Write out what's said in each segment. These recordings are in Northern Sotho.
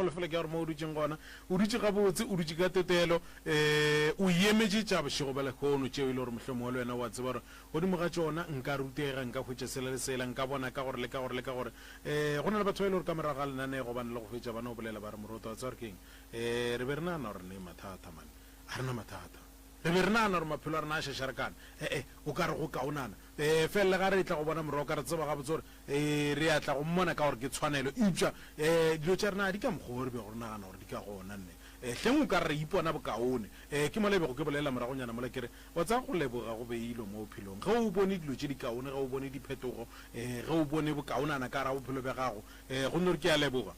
le fela ke gore mo o dutšeng gona o dutše gabotse o dutše ka tetelo o emetše tša bošego bela kgono tšeo e le gore mohlomong le wena wa tseba gore godimo ga tšona nka rutega nka hwetša sela le sela nka bona ka gore le ka gore le ka gore go na le batho ba e le gore ka morago ga lenane go bane le go hwetša bana o bolela ba re moroto wa tswa re keng re be re naana gore ne mathata mane a rena mathata re be re naana gore maphelo a rena a šašarekana o ka re go kaonana fela ga re tla go bona morogo ka re tseba gabotse gore re a tla go mmona ka gore ke tshwanelo eupša dilo tša rena di ka mokgwa re be go re nagana gore di ka gona nne hleng o ka re ipona bokaone ke molebego ke bolela moragonyana mola kere wa tsa go leboga go beilo mo bophelong ge o bone dilo tše dikaone ge o bone diphetogo ge o bone bokaonana ka ra bophelo bja gago go nne gore ke a leboga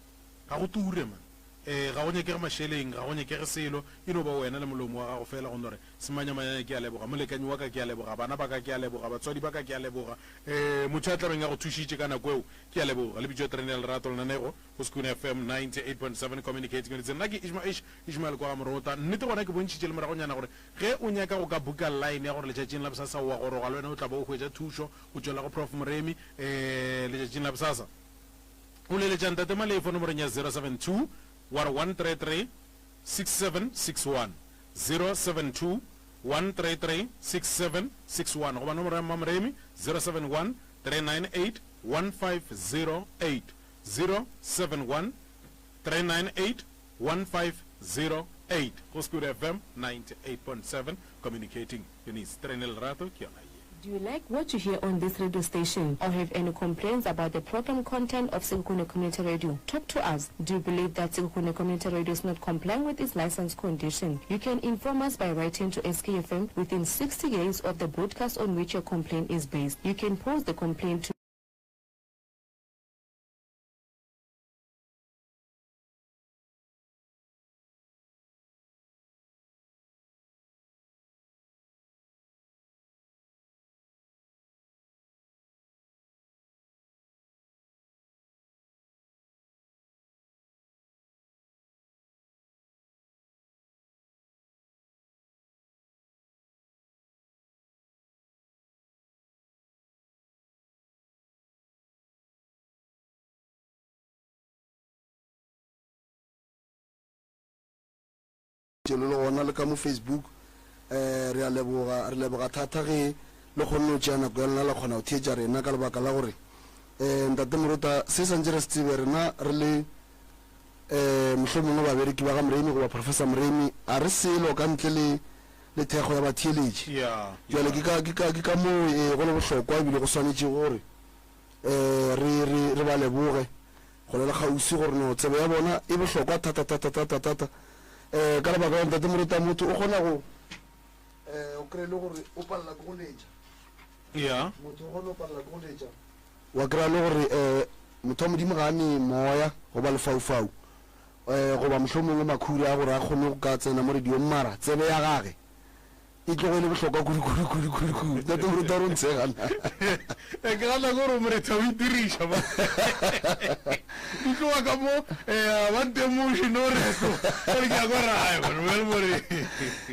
ga go ture man ga go nyekege mašheleng ga go nyekege selo e no ba wena le molomo wa gago fela go nne gore semanyamanyane ke a leboga molekanyi wa ka ke a leboga bana ba ka ke a leboga batswadi ba ka ke a leboga motho a tlabeng ya go thušitše ka nako eo ke a leboga le bitšo trene le rato lenanego go Skune FM 98.7 communicating with nna ke Ishmael kwa morota nnete gona ke bontšhitše le moragonyana gore ge o nyaka go ka buka line ya gore letšatšing la bosasa wa goroga le wena o tla ba o hwetša thušo o tšwela go prof moremi letšatšing la bosasa o leletšang tate malefo nomorong ya 072 133 6761 072 133 6761 go ba nomoro ya mmamoremi 071 398 1508 071 398 1508 go Skune FM 98.7 communicating Eunice Trenel Rato ke yona. Do you like what you hear on this radio station or have any complaints about the program content of Sekhukhune Community Radio? Talk to us. Do you believe that Sekhukhune Community Radio is not complying with its license condition? You can inform us by writing to SKFM within 60 days of the broadcast on which your complaint is based. You can post the complaint to le gona le ka mo Facebook re a leboga thata ge le kgonne o tšea nako ya lena la kgona go theetša rena ka lebaka la gore ntate morota se santse re se tsebe rena re le mohlomongwe babereki ba ga moremi goba professor moremi a re selo ka ntle le thekgo ya batheeletši jale ke ka moo go le bohlokwa ebile go swanetše gore re ba leboge go le le kgausi gore no tsebe ya bona e bohlokwa thata ka lebaka la ntate morota motho o kgona go o kry le gore o palela ke go letša motho o kgona o palela ke go letša wa kry le gore motho wa modimo ga ane moya go ba lefaufau goba mohlomongwe makhuri a gore a kgone go ka tsena mo rediong mara tsebe ya gage e tlogo e le bohlokwa kudu ntate morota ro ntshegana ke gana gore moretha o itiriša di tloga ka mo bantemoši no reto gore ke ya korae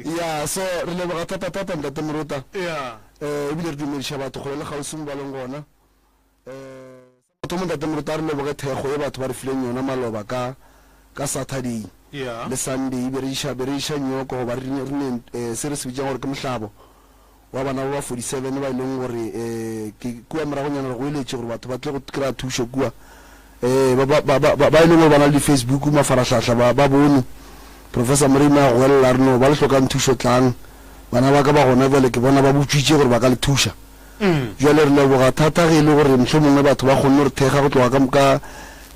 ya so re leboga thata ntate morota ebile re dumediša batho go le kgausing ba leng gona batho mo ntate morota re leboge thekgo e batho ba re fileng yona maloba ka Saturday le Sunday e be re iša nyoko goba re ne se re se bitšang gore ke mohlabo wa bana ba 47 ba e leng gore ke kua moragonyana re go eletše gore batho ba tle go kry-a thušo kua ba e leng gore ba na le di-Facebook mafaratlhatlha ba bone professor moremi a go elela re no ba le tlhokang thušo tlang bana ba ka ba gona bjale ke bona ba botswitše gore ba ka le thuša jale re leboga thata ge e le gore mohlomongwe batho ba kgonne gore thekga go tloga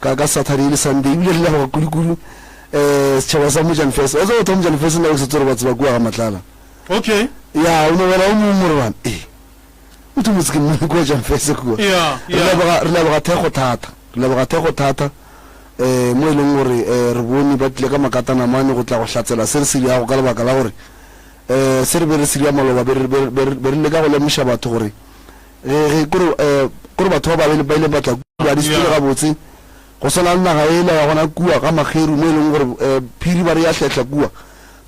ka Saturday le Sunday ebile re leboga kudu setšhaba sa Mojan Fest o tsa Mojan Fest na go se tsore ba tseba kua ga matlala okay ya o no wela o mongwe re bana o tlo motse ke nne kua Mojan Fest kua re leboga thekgo thata mo e leng gore re bone ba tlile ka makatana mane go tla go hlatsela se re se diago ka lebaka la gore se re be re se dia maloba be re le ka go lemoša batho gore kore batho ba ile ba tla kua di se ga botse go sala naga e la gona kua ga mageru mo e leng gore phiri ba re ya hletla kua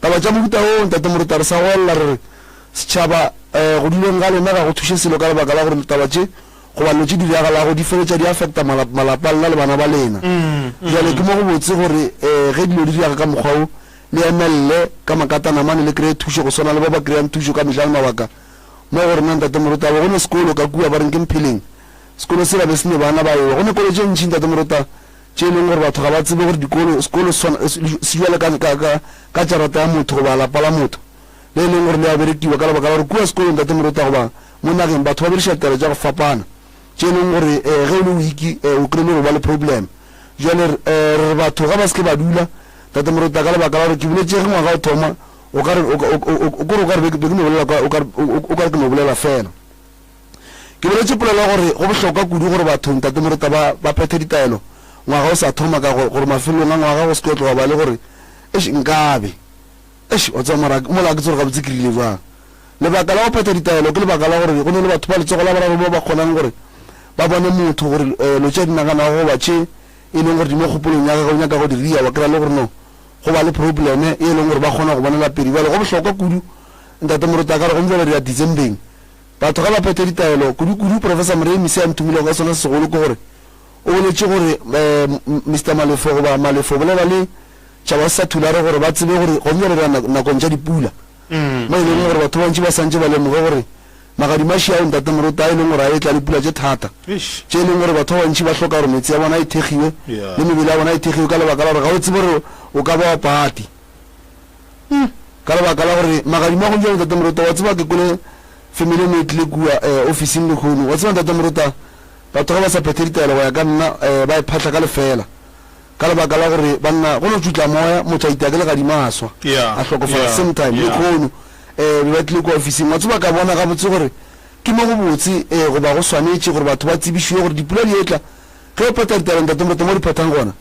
taba tša mohuta o ntate morota re sa golela re setšhaba go dileng ga lena ga go thuše selo ka lebaka la gore taba tše go ba lotse di diragalago di feletša di affecta malapa lena le bana ba lena jale ke mo go botse gore ge dilo di diraga ka mokgwa o le emelele ka makatanamane le kry-e thuso go swana le ba ba kry-ang thuso ka mehla le mabaka mo gore nna ntate Moruta go ne sekolo ka kua ba reng ke Mpheleng sekolo se labe se ne bana ba ewa go ne kolo tše ntšhi ntate Moruta tše e leng gore batho ga ba tsebe gore sekolo se jale ka jarata ya motho goba lapa la motho le e leng gore le a berekiwa ka lebaka la gore kua sekolo ntate Moruta goba mo nageng batho ba bereša tša go fapana tše e leng gore ge o le wiki o kry-ile go ba le problem jale re batho ga ba seke ba dula ntate Moruta ka lebaka la gore ke bile tše ge ngwaga o thoma o ka re ke no bolela fela ke boletse polela gore go bohlokwa kudu gore batho ntate Moruta ba phethe ditaelo ngwaga o sa thoma ka gore mafelong a ngwaga go se ke tloga ba le gore nkabe o tsamara mola ke tsore ga botse ke rile jwang lebaka la go phetha ditaelo ke lebaka la gore go ne le batho ba letsogo la bararo ba kgonang gore ba bone motho gore lotša dinaganago go ba tše e leng gore di mo kgopolong ya gagwe o nyaka go di ria wa kry-a le gore no go ba le probleme e leng gore ba kgona go bonela pedi bale go bohlokwa kudu ntate Moruta ka re go ntse re ya Decembeng batho ga ba phethe ditaelo kudu Professor Mremi se a ntumile ka sona segolo ke gore o boletše gore Mr Malefo goba Malefo bolela le tšhaba sa thulare gore ba tsebe gore go nyelela nakong tša dipula mo e leng gore batho bantši ba santše ba lemoge gore magadimasi ao ntate Moruta e leng gore a e tla dipula tše thata tše e leng gore batho ba bantši ba hloka gore metsi ya bona e thegiwe le mebele ya bona e thegiwe ka lebaka la gore ga o tsebe gore o ka ba wa pati ka lebaka la gore magadima go jalo ntate Moruta wa tseba ke kole family mo e tlile kua officing le kgono wa tseba ntate Moruta batho ga ba sa phethe ditaelo go ya ka nna ba e phatla ka lefela ka lebaka la gore banna go no tutla moya motho a itea ke legadima aswa a hlokofala same time le kgono ba tlile kua officing wa tseba ka bona ga botse gore ke mo go botse go ba go swanetše gore batho ba tsebišiwe gore dipula di etla ge o phetha ditaelo ntate Moruta mo di phethang gona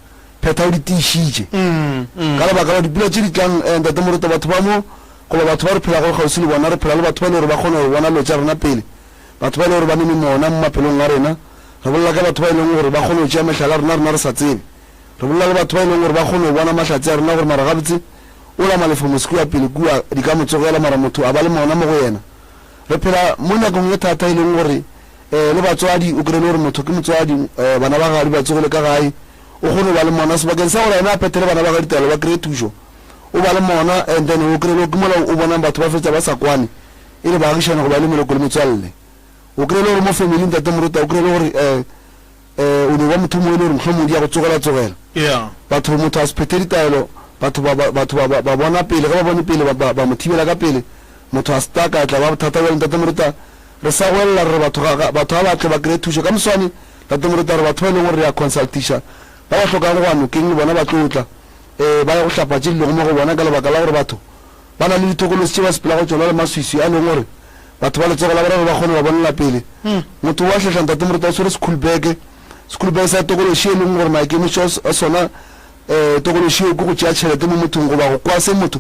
pheta o di tiišitše ka lebaka la dipula tše di tlang ntate Moruta batho ba mo goba batho ba re phela go kgausi le bona re phela le batho ba le gore ba kgona go bona lo tša rena pele batho ba le gore ba neme mona mo maphelong a rena re bolela ka batho ba e leng gore ba kgone go tšea mehlala rena re sa tsebe re bolela le batho ba e leng gore ba kgone go bona mahlatse a rena gore mara gabotse o la Malefo mosiko ya pele kua di ka motsogela mara motho a ba le mona mo go yena re phela mo nakong e thata e leng gore le batswadi o kry-ile gore motho ke motswadi bana ba gadi ba tsogile ka gae o kgone go ba le mona sebakeng sa gore ena a phethele bana ba ga ditaelo ba kry-e thušo o ba le mona and then o kry-ile ke mola o bonang batho ba fetsa ba sa kwane e le baagišane go ba le meloko le metswalle o kry-ile gore mo family ntate Moruta o kry-ile gore o ne wa motho mo e le gore mohlomong di ya go tsogela batho motho a se phethe ditaelo batho ba bona pele ga ba bone pele ba mo thibela ka pele motho a staka tla ba bothata bjale ntate Moruta re sa goelela re batho ga ba tle ba kry-e thušo ka moswane ntate Moruta re batho ba e leng gore re a consultiša ba ba tlhokang go anokeng le bona ba tlotla ba ya go hlapa tše dilego mo go bona ka lebaka la gore batho ba na le ditokolosi tše ba sepela go tšona le maswiswi a leng gore batho ba letsogo la boraro ba kgone ba bonela pele motho wa hlehla ntate Moruta o swere school bag sa tokološi e leng gore maikemišo a sona tokološi eo ke go tšea tšhelete mo mothong goba go kwa se motho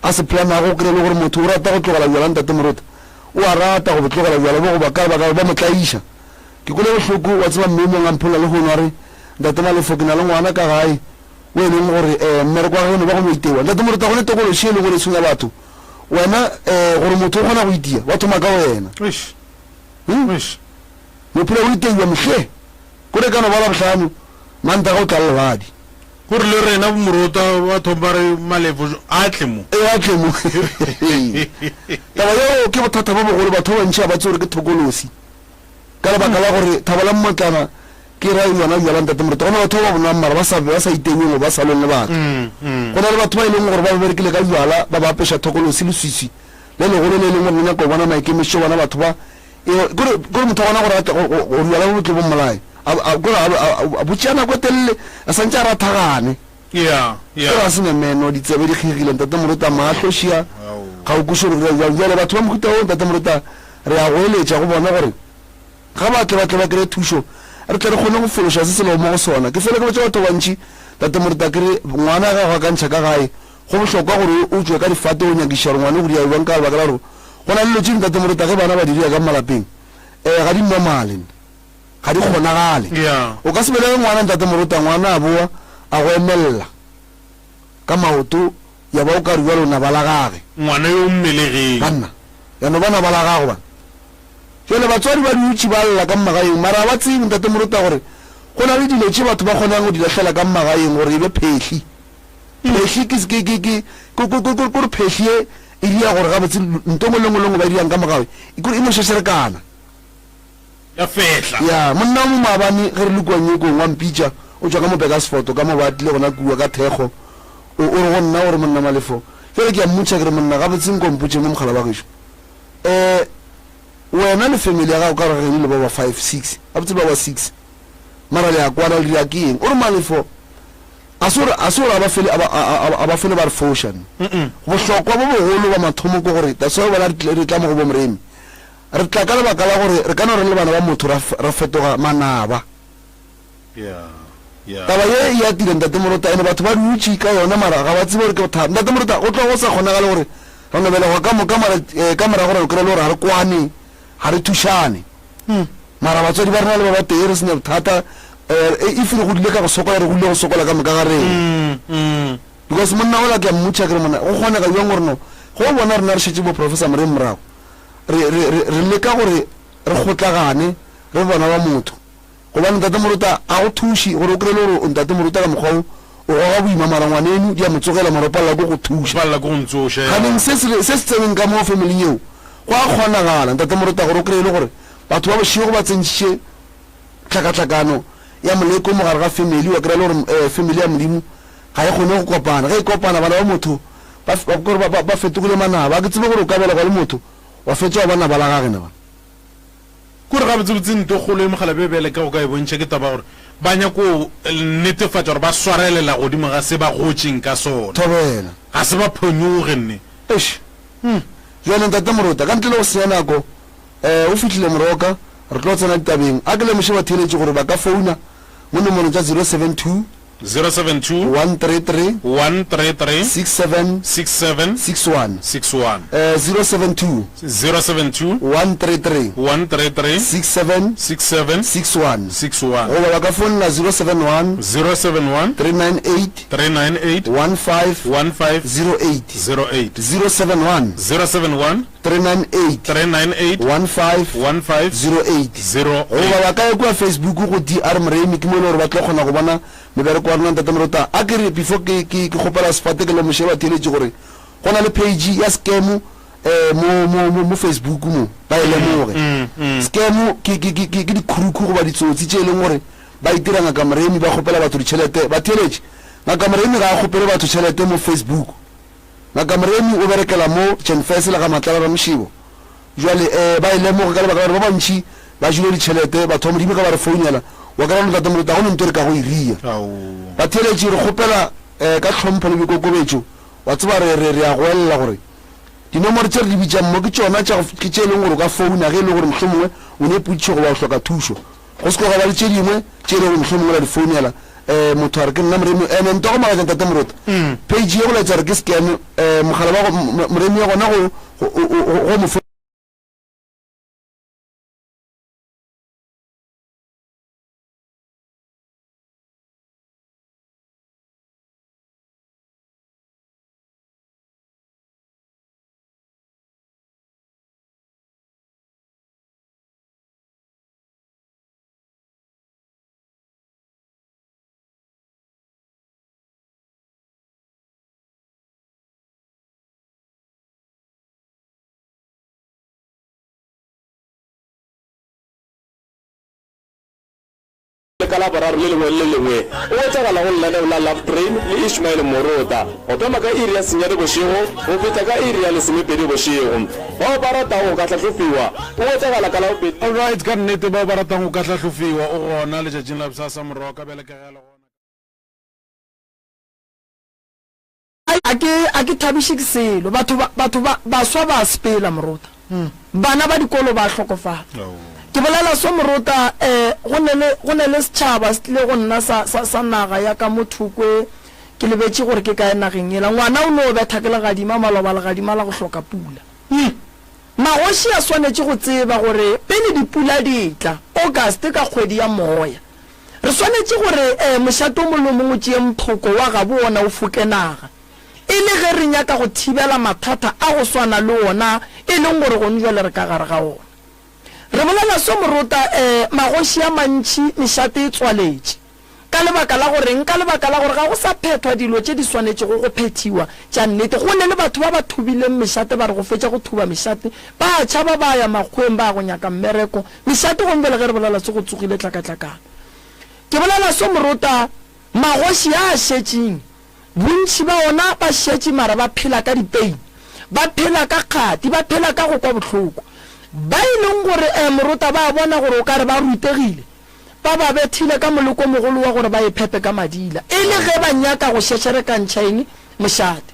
a se planago o kry-e le gore motho o rata go tlogela bjala ntate Moruta o a rata go tlogela bjala bo goba ka lebaka ba mo tlaiša ke kole bohloko wa tseba mmeemong a mphola le go nwa re ntate Malefo ke na le ngwana ka gae o e leng gore mmereko wa gone ba go mo itewa ntate Moruta gone tokološi e leng gore e tshwenya batho wena gore motho o kgona go itia wa thoma ka wena mophela o iteiwa mehle kore ka no ba labohlano manta ga o tla lebadi gore le rena Moruta wa thomba re Malefo a tle mo taba yeo ke bothata ba bogolo batho ba bantšhi a ba tse gore ke thokolosi ka lebaka la gore thaba la mmotlana ke ra yona bjala ntate Moruta gona batho ba bonang mara ba sa itengweng ba sa leng le batho go na le batho ba e leng gore ba berekile ka bjala ba ba apeša thokolosi le swiswi le legolo le e leng gore le nyaka go bona maikemišo bona batho ba kore motho a gona gore bjala bo botle bo mmolae a botšea nako e telele a santse a rathagane a sene meno ditsebe di kgegile ntate Moruta maatlošia ga o kuše jale batho ba mohuta o ntate Moruta re a goeletša go bona gore ga batle ba kry-e thušo re tle re kgone go fološa se selego mo go sona ke fele ke batša batho bantšhi ntate Moruta kere ngwana ga go akantšha ka gae go bohlokwa gore o tswe ka difate o nyakiša gore ngwane go di aiwang ka lebaka la gore go na le lotše ntate Moruta ge bana ba diria ka malapeng ga di normale ga di kgonagale o ka se belege ngwana ntate Moruta ngwana a boa a go emelela ka maoto ya ba o ka riwa lona ba la gage ngwana yo mmelegeng banna ya no bana ba la gago bana jole batswadi ba diutši ba lla ka mmagaeng mara ba tsebe ntate moruta gore go na le dilo tše batho ba kgonang go di lahlela ka mmagaeng gore e be phehli kore phehli e dia gore gabotse nto mo lengwe ba diang ka mogae ikore e mo šešerekana ya fehla ya monna mo maabane ge re le kuanyekong wa mpitša o tswa ka mobekasfoto ka mabatlile gona kua ka thekgo o re go nna gore monna malefo fele ke a mmotša ke re monna gabotseng kompotse mo mogala ba gešo wena le family ya gago ka gore le ba ba 5 6 gabotse ba ba 6 mara le a kwana le dira ke eng o re malefo a sore a ba fele ba re foushane bohlokwa bo bogolo ba mathomo ko gore that's why ba re tla mo go bomremi re tla ka lebaka la gore re ka no re le bana ba motho ra fetoga manaba taba ye ya tira ntate morota ene batho ba dutši ka yona mara ga ba tsebe gore ke bothata ntate morota go tlo go sa kgonagale gore re nobele ka mara gore re kry-e le gore ga re kwane ga re thušane mara batswadi ba rena le ba ba tee re sene bothata if re godile ka go sokola re godile go sokola ka moka ga reng because monna ola ke a mmotša ke re monna go kgonega jang gore no go bona rena re šetse bo professor moreng morago re leka gore re gotlagane re bona ba motho gobane ntate moruta a go thuši gore o kry-e le gore ntate moruta ka mokgwa o goga boima mara ngwaneno di a motsogela mara o palela ko go thuša ganeng se se tsebeng ka mo familing eo go a kgonagala ntate moruta gore o kry-e le gore batho ba bošego ba tsentšitše tlhakatlhakano ya moleko mogare ga family wa kry-e le gore family ya modimo ga e kgone go kopana ge e kopana bana ba motho ba fetogile manaba a ke tsebe gore o ka belegwa le motho wa fetsa wa bana ba la gagena ba kore ga botsebotse nto kgolo e mogala bebele ka go ka e bontšha ke taba gore ba nyako netefatša gore ba swarelela godimo ga se ba gotšeng ka sona thobela ga se ba phonyoge nne jale ntate moruta ka ntle le go sea nako o fitlhile moroka re tlo tsena ditabeng a ke lemoše ba theeletše gore ba ka founa mo nomorong tša 072 133 67 61 072 133 67 61 goba ba ka founela 071 398 15 08 071 398 15 08 goba ba ka ye kua Facebook go DR Mremi ke mo le gore ba tlo kgona go bona mebereko wa rona ntate moruta a ke re before ke kgopela sefate ke lemoše ba theeletše gore go na le page ya scam mo Facebook mo ba e lemoge scam ke dikhuruku goba ditsotsi tše e leng gore ba itira ngaka Mremi ba kgopela batho ditšhelete ba theeletše ngaka Mremi ga a kgopele batho tšhelete mo Facebook ngaka Mremi o berekela mo Jenfes le ga Matlala ba Mošibo jwale ba e lemoge ka lebaka gore ba bantšhi ba jule ditšhelete batho ba modimo ka ba re founela wa ka ntate moruta go nento re ka go iria ba theeletše re kgopela ka tlhompho le boikokobetšo wa tseba re a go elela gore dinomoro tše re di bitšang mo ke tšona ke tše e leng gore o ka founa ge e le gore mohlomongwe o ne putšo goba o hloka thušo go se go ba le tše dingwe tše e le gore mohlomongwe la di founela motho a re ke nna Mremi ene nto go magaja ntate moruta page ye go laetša re ke scam mogala wa Mremi ya gona go mo ka la boraro le lengwe o etsagala go lenaneo la Love Train le Ishmael Moruta go thoma ka iri ya senyane bošego go feta ka iri ya lesomepedi bošego bao ba ratang go ka tlhatlhofiwa o etsagala ka labobedi alright ka nnete bao ba ratang go ka tlhatlhofiwa o gona letšatšing la bosasa moroka ka belekegela gona a ke thabiše ke selo batho ba swa ba sepela Moruta bana ba dikolo ba hlokofala ke bolela so Moruta go ne le setšhaba se tlile go nna sa naga ya ka mothukwe ke lebetše gore ke kae nageng ela ngwana o ne o betha ke legadima maloba legadima la go hloka pula magoši a swanetše go tseba gore pele dipula di tla August ka kgwedi ya moya re swanetše gore mošato o mongwe le mongwe tšee mphoko wa gabo ona o foke naga e le ge re nyaka go thibela mathata a go swana le ona e leng gore gone jwale re ka gare ga ona re bolela so morota magoši a mantši mešate e tswaletše ka lebaka la gore nka lebaka la gore ga go sa phethwa dilo tše di swanetše go phethiwa tša nnete go ne le batho ba ba thubileng mešate ba re go fetša go thuba mešate ba tšhaba ba ya makgweng ba go nyaka mmereko mešate gombele ge re bolela se go tsogile tlakatlakana ke bolela so morota magoši a šetšeng bontši ba ona ba šetše mara ba phela ka dipeini ba phela ka kgati ba phela ka go kwa bohloko ba ileng gore morota ba bona gore o ka re ba rutegile ba ba bethile ka moloko mogolo wa gore ba e phepe ka madila e le ge ba nyaka go šešerekantšhaeng mešate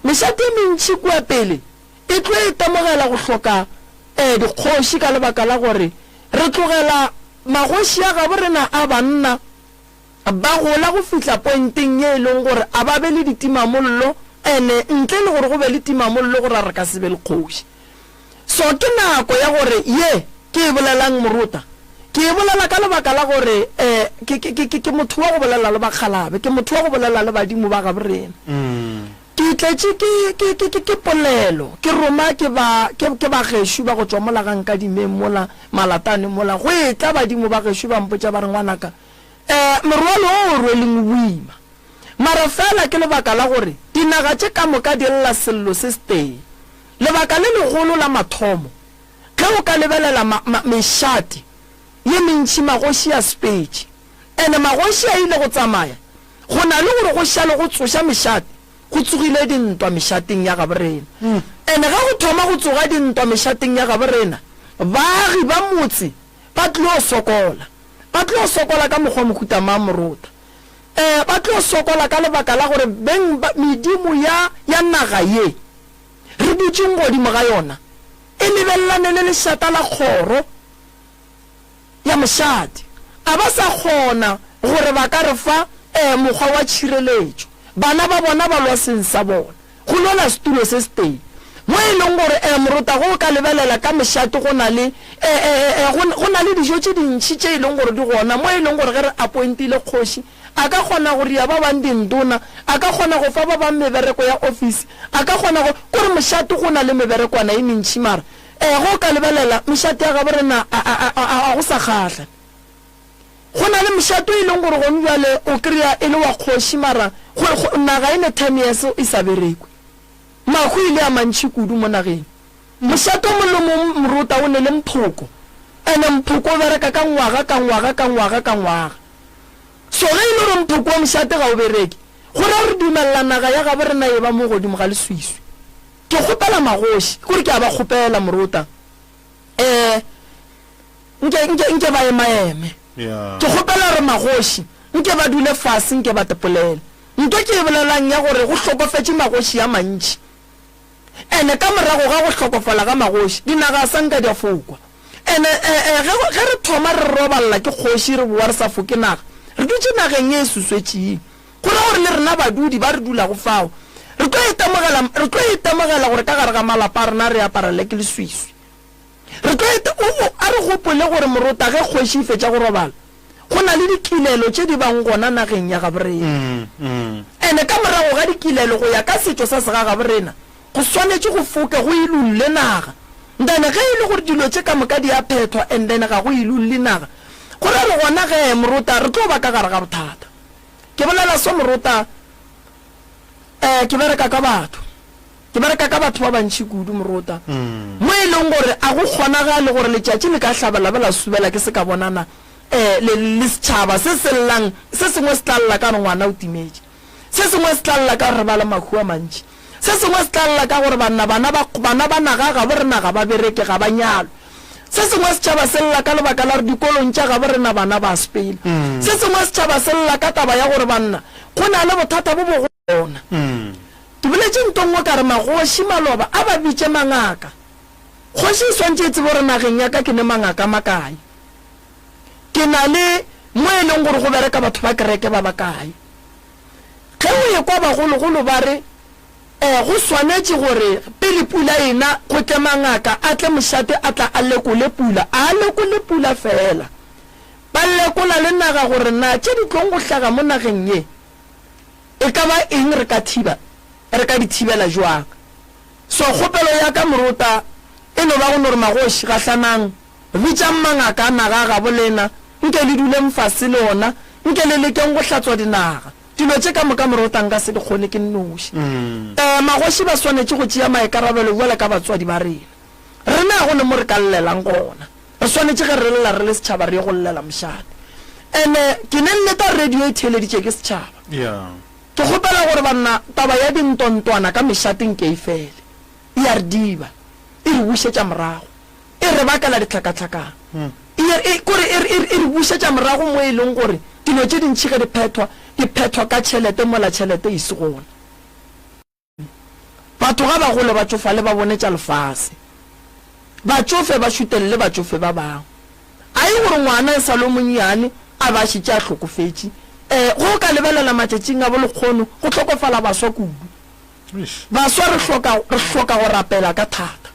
mešate e mentši kua pele e tlo e temogela go hloka dikgoši ka lebaka la gore re tlogela magoši a gabo rena a banna ba gola go fihla pointeng ye e leng gore a ba be le ditimamollo ene ntle le gore go be le timamollo gore a re ka se be le kgoši so ke nako ya gore ye ke e bolelang morota ke e bolela ka lebaka la gore ke motho wa go bolela le bakgalabe ke motho wa go bolela le badimo ba gabo rena ke tletše ke polelo ke roma ke ba gešo ba go tšwa mola ga nka dimeng mola malatane mola go e tla badimo ba gešo ba mpotša ba re ngwanaka morwalo o rweleng boima mara fela ke lebaka la gore dinaga tše ka moka di lla sello se seteng lebaka le legolo la mathomo ge o ka lebelela mešate ye mentši magoši a spetše ene magoši a ile go tsamaya go na le gore go šale go tsoša mešate go tsogile dintwa mešateng ya gaborena ene ga go thoma go tsoga dintwa mešateng ya gaborena baagi ba motse ba tlo sokola ka mokgwa mohuta mamorota ba tlo sokola ka lebaka la gore beng medimo ya naga ye re dutšeng godimo ga yona e lebelelane le lešata la kgoro ya mošate a ba sa kgona gore ba ka re fa mokgwa wa tšhireletšo bana ba bona ba lwa seng sa bona go lola setulo se se teng mo e leng gore morota go ka lebelela ka mošate go na le dijo tše dintšhi tše e leng gore di gona mo e leng gore ge re appointile kgoši a ka kgona go ria ba bang dintona a ka kgona go fa ba bang mebereko ya office a ka kgona go kore mošate go na le meberekwana e mentši mara go ka lebelela mošate ya gabo rena a go sa kgatlha go na le mošate e leng gore gone bjale o kry-a e le wa kgoši mara naga e ne 10 years e sa berekwe mahu ile a mantši kudu mo nageng mošate o molemo morota o ne le mphoko ene mphoko o bereka ka ngwaga so ge e le gore mphoko wa mošate ga o bereke gore re dumelela naga ya gabo rena e ba mo godimo ga leswiswi ke kgopela magoši kore ke a ba kgopela morota nke ba emaeme ke kgopela gore magoši nke ba dule fase nke ba tepolele nke ke e bolelang ya gore go hlokofetše magoši a mantši ene ka morago ga go hlokofala ga magoši dinaga a sanka di a fokwa ene ge re thoma re robalela ke kgoši re boa re sa foke naga re dutše nageng e suswetšeng go ra gore le rena badudi ba re dula go fao re tlo itemogela gore ka gare ga malapa a rena re aparele ke leswiswi a re gopole gore morota ge kgoši e fetša go robala go na le dikilelo tše di bang gona nageng ya gaborena ene ka morago ga dikilelo go ya ka setšo sa se ga gaborena go swanetše go foke go ilulle naga ndane ge e le gore dilo tše ka moka di a phethwa and then ga go ilulle naga go ra re gona ge morota re tlo ba ka gare ga bothata ke bolela so morota ke bereka ka batho ba bantši kudu morota mo e leng gore a go kgonagale gore letšatši le ka hlabela bela subela ke se ka bonana le setšhaba se sengwe se tlalela ka re ngwana o timetše se sengwe se tlalela ka gore ba le mahu a mantši se sengwe se tlalela ka gore bana ba naga ga bo re naga ba bereke ga ba nyalo se sengwe setšhaba se lela ka lebaka la gore dikolong tša ga bo rena bana ba sepela se sengwe setšhaba se lela ka taba ya gore banna go na le bothata bo bogona ke boletše ntongwe ka re magoši maloba a ba bitše mangaka kgoši e swantše e tsebe gore nageng ya ka ke ne mangaka makae ke na le mo e leng gore go bereka batho ba kereke ba bakae ge o ye kwa bagologolo ba re go swanetše gore pele pula ena go tle mangaka a tle mošate a tla a lekole pula fela ba lekola le naga gore na tše di tlong go hlaga mo nageng ye e ka ba eng re ka di thibela jwang so kgopelo ya ka morota e no ba go nore magoši gahlanang bitša mangaka naga ga bolena nke le dule mfase le ona nke le lekeng go hlatswa dinaga dilo tše ka moka morotang ka se di kgone ke nnoši magoši ba swanetše go tšea maikarabelo jwale ka batswadi ba rena rena go le mo re ka llelang gona re swanetše ge re lela re le setšhaba re ye go llela mošate ande ke ne nneta radio e theeleditše ke setšhaba ke kgopela gore banna taba ya dintontwana ka mešateng ke e fele e a re diba e re bušetša morago e re bakela ditlhakatlhakang kore e re bušetša morago mo e leng gore dilo tše dintšhi ge di phethwa ka tšhelete mola tšhelete e se gona batho ga bagolo ba tsofa le ba bonetša lefase batsofe ba šutelele batsofe ba bangwe a e gore ngwana e sa lo monnyane a ba šitše a hlokofetše go ka lebelela matšatšing a bolekgono go tlhokofala baswa kudu baswa re hloka go rapela ka thata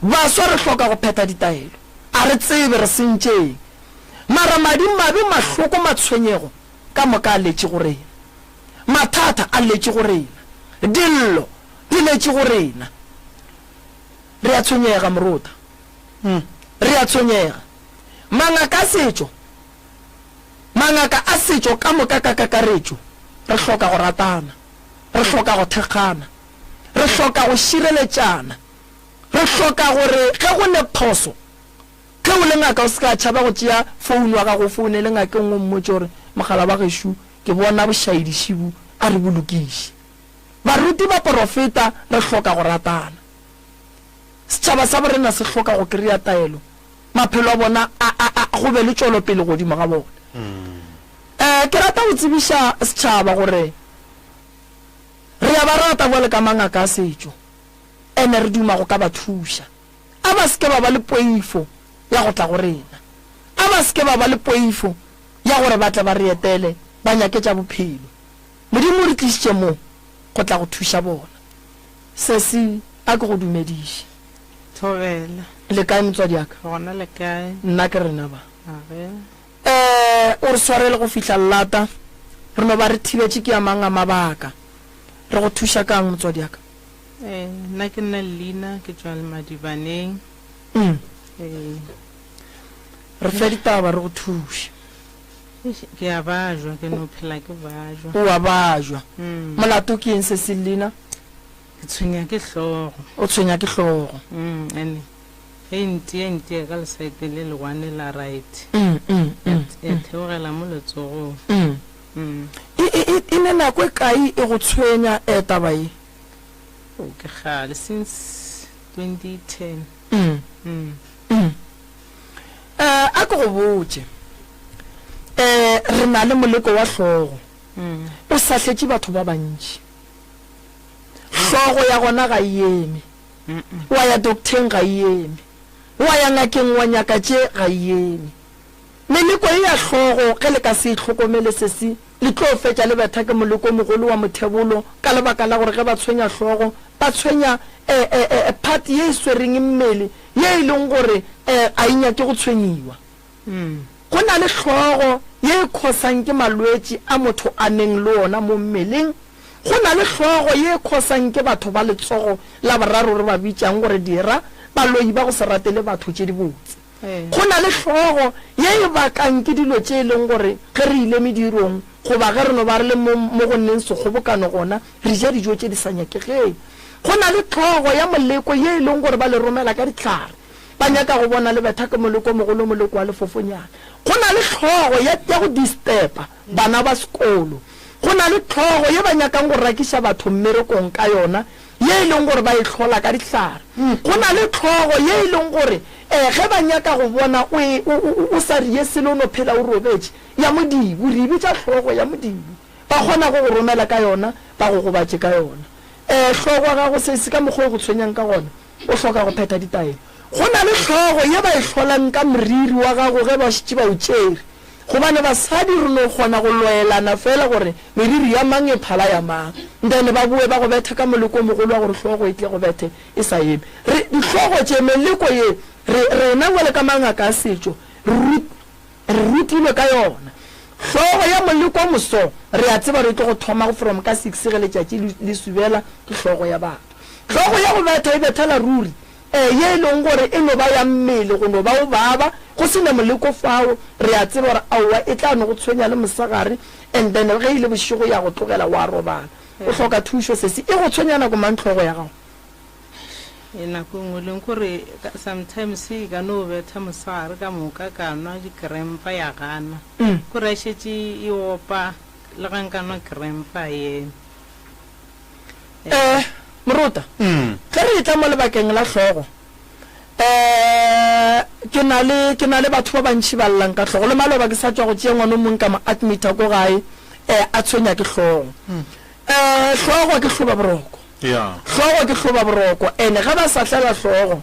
baswa re hloka go phetha ditaelo a re tsebe re sentšeng mara madimabe mahloko matshwenyego ka moka a letše go rena mathata a letše go rena dillo di letše go rena re a tshwenyega morota re a tshwenyega mangaka a setšo ka moka ka kakaretšo re hloka go ratana re hloka go thekgana re hloka go šireletšana re hloka gore ge go ne phoso ge o le ngaka o se ka tšhaba go tšea founu wa ga go foune le ngake ngwe mmotse gore mogala ba gešo ke bona bošaedišibu a re bolokiše baruti ba porofeta re hloka go ratana setšhaba sa borena se hloka go kry-a taelo maphelo a bona go be le tšwelopele godimo ga bona ke rata go tsebiša setšhaba gore re ya ba rata bole ka mangaka a setšo ene re duma go ka ba thuša a ba seke ba ba le poifo ya go tla go rena a ba seke ba ba le poifo ya gore ba tla ba re etele ba nyaketša bophelo modimo re tlišitše mo go tla go thuša bona sesi a ke go dumediše Thobela le kae motswadi yaka gona le kae nna ke rena ba age o re swarele go fihla llata re no ba re thibetše ke ya mang a mabaka re go thuša kang motswadi yaka nna ke nna Lina ke tswa le Madibaneng re fe ditaba re go thuše ke a bajwa ke no phela ke bajwa o a bajwa molato ke eng se se Lina ke tshwenya ke hlogo o tshwenya ke hlogo ene enti ka lesaete le legwane la right e theogela mo letsogong e ne nako e kae e go tshwenya taba e ke gale since 2010 a ke go botse re na le moleko wa hlogo o sahletše batho ba bantši hlogo ya gona ga eme wa ya docteng ga eme wa ya ngakeng wa nyaka tše ga eme meleko e ya hlogo ge le ka se itlhokomele sesi le tlo fetša le betha ke moleko mogolo wa mothebolo ka lebaka la gore ge ba tshwenya hlogo ba tshwenya part ye e swereng mmele ye e leng gore a inyake go tshwenyiwa go na le hlogo ye e khosang ke malwetši a motho a neng le ona mo mmeleng go na le hlogo ye e khosang ke batho ba letsogo la boraro re ba bitšang gore dira baloi ba go se ratele batho tše di botse go na le hlogo ye e bakang ke dilo tše e leng gore ge re ile medirong goba ge re no ba re le mo go nneng sekgobokano gona re ja dijo tše di sa nyakegeng go na le hlogo ya moleko ye e leng gore ba le romela ka ditlhare ba nyaka go bona le betha ke moleko mogolo moleko wa lefofonyana go na le hlogo ya go disturba bana ba sekolo go na le hlogo ye ba nyakang go rakiša batho mmerekong ka yona ye e leng gore ba e hlola ka ditlhare go na le hlogo ye e leng gore ge ba nyaka go bona o sa rie sele o no phela o robetše ya modibu re bitša hlogo ya modibu ba kgona go go romela ka yona ba go gobatše ka yona hlogo ga go se ka mokgwa o go tshwenyang ka gona o hloka go phetha ditaelo go na le hlogo ye ba e hlolang ka moriri wa gago ge ba šitše ba o tšere gobane basadi re no kgona go loelana fela gore meriri ya mang e phala ya mang then ba bue ba go betha ka moleko mogolo wa gore hlogo e tle go bethe e sa eme dihlogo tše meleko ye rena ngwele ka mangaka a setšo re rutilwe ka yona hlogo ya moleko moso re a tseba re tlo go thoma go from ka 6 ge letšatši le subela ke hlogo ya batho hlogo ya go betha e bethela ruri ye leng gore e no ba ya mmele go no ba o baba go sena moleko fao re a tseba gore aowa e tla no go tshwenya le mosagare and then ge ile bošigo ya go tlogela wa robala o hloka thušo sese e go tshwenya nako mantlhogo ya gago nako ngwe leng gore sometimes e ka no betha mosagare ka moka ka nwa dikrempa ya gana kore a šetše e opa le ga nka nwa krempa ene Moruta ge re tla mo lebakeng la hlogo ke na le batho ba bantši ba llang ka hlogo le maloba ke sa tswa go tšea ngwana mong ka mo admita ko gae a tshwenya ke hlogo hlogo ke hloba boroko hlogo ke hloba boroko ene ga ba sa hlela hlogo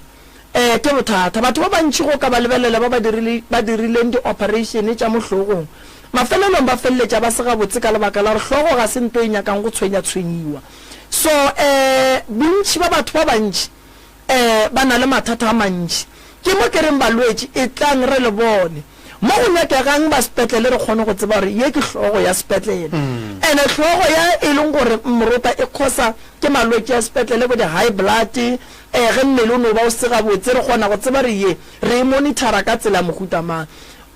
ke bothata batho ba bantši go ka ba lebelela ba dirileng di-operation tša mo hlogong mafelelong ba feleletša ba se gabotse ka lebaka la gore hlogo ga se nto e nyakang go tshwenya-tshwenyiwa so bontši ba batho ba bantši ba na le mathata a mantši ke mo ke reng balwetši e tlang re le bone mo go nyakegang ba sepetlele re kgone go tseba gore ye ke hlogo ya sepetlele ene hlogo ya e leng gore Moruta e khosa ke malwetši a sepetlele bo di-high blood ge mmele o no ba o se gabotse re kgona go tseba re ye re e monitora ka tsela mohuta mang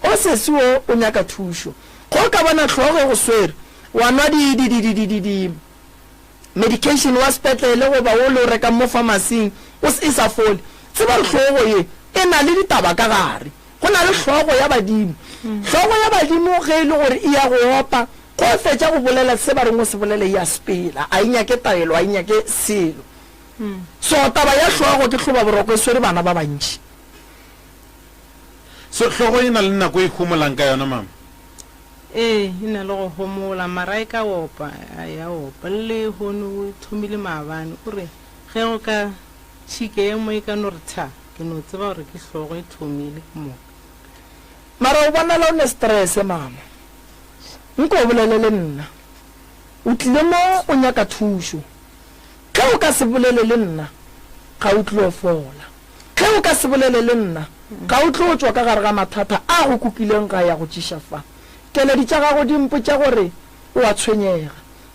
o sesi o nyaka thušo go ka bona hlogo go swere wa nwa medication wa sepetlele go ba o le o reka mo pharmacy o se sa fole tseba hlogo ye e na le ditaba ka gare go na le hlogo ya badimo hlogo ya badimo ge e le gore e ya go opa go fetša go bolela se ba reng o se bolele ya sepela a inyake taelo a inyake selo so taba ya hlogo ke hloba boroko e swere bana ba bantši so hlogo e na le nako e humolang ka yona mama e na le go homola mara e ka opa ya opa le hono o thomile maabane gore ge go ka tšhike ye mo e ka no re tha ke no tseba gore ke hlogo e thomile ke moka mara o bona la o ne stress mama nko o bolele le nna o tlile mo o nyaka thušo ge o ka se bolele le nna ga o tlile o fola ge o ka se bolele le nna ga o tlo o tswa ka gare ga mathata a go kukileng ga ya go tšiša fa keledi tša gago di mpotša gore o a tshwenyega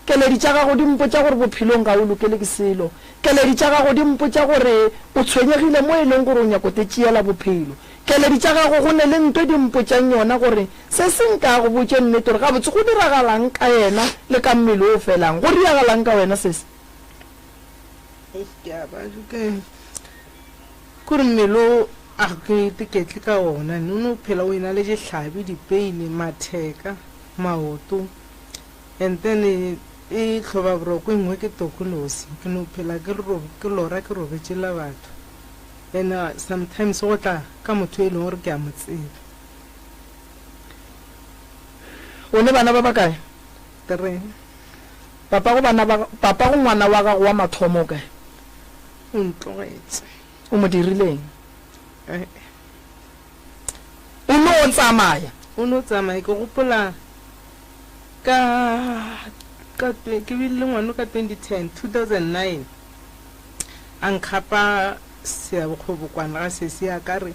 keledi tša gago di mpotša gore bophelong ga o lokele ke selo keledi tša gago di mpotša gore o tshwenyegile mo e leng gore o nyako te tšeela bophelo keledi tša gago go ne le nto di mpotšang yona gore se seng ka go botše nnete gore gabotse go diragalang ka yena le ka mmele o felang go diragalang ka wena sese kore mmele a ke tiketle ka ona no no phela o ina le dihlabi dipeine matheka maoto and then e hloba boroko engwe ke tokolosi ke no phela ke lora ke robetše la batho and sometimes go tla ka motho e leng gore ke a motseba o ne bana ba ba kae tere papa go ngwana wa gago wa mathomo kae o ntlogetse o mo dirileng o no o tsamaya ke gopola ke bile ngwana ka 2009 a nkgapa seabokgobokwana ga sese ya ka re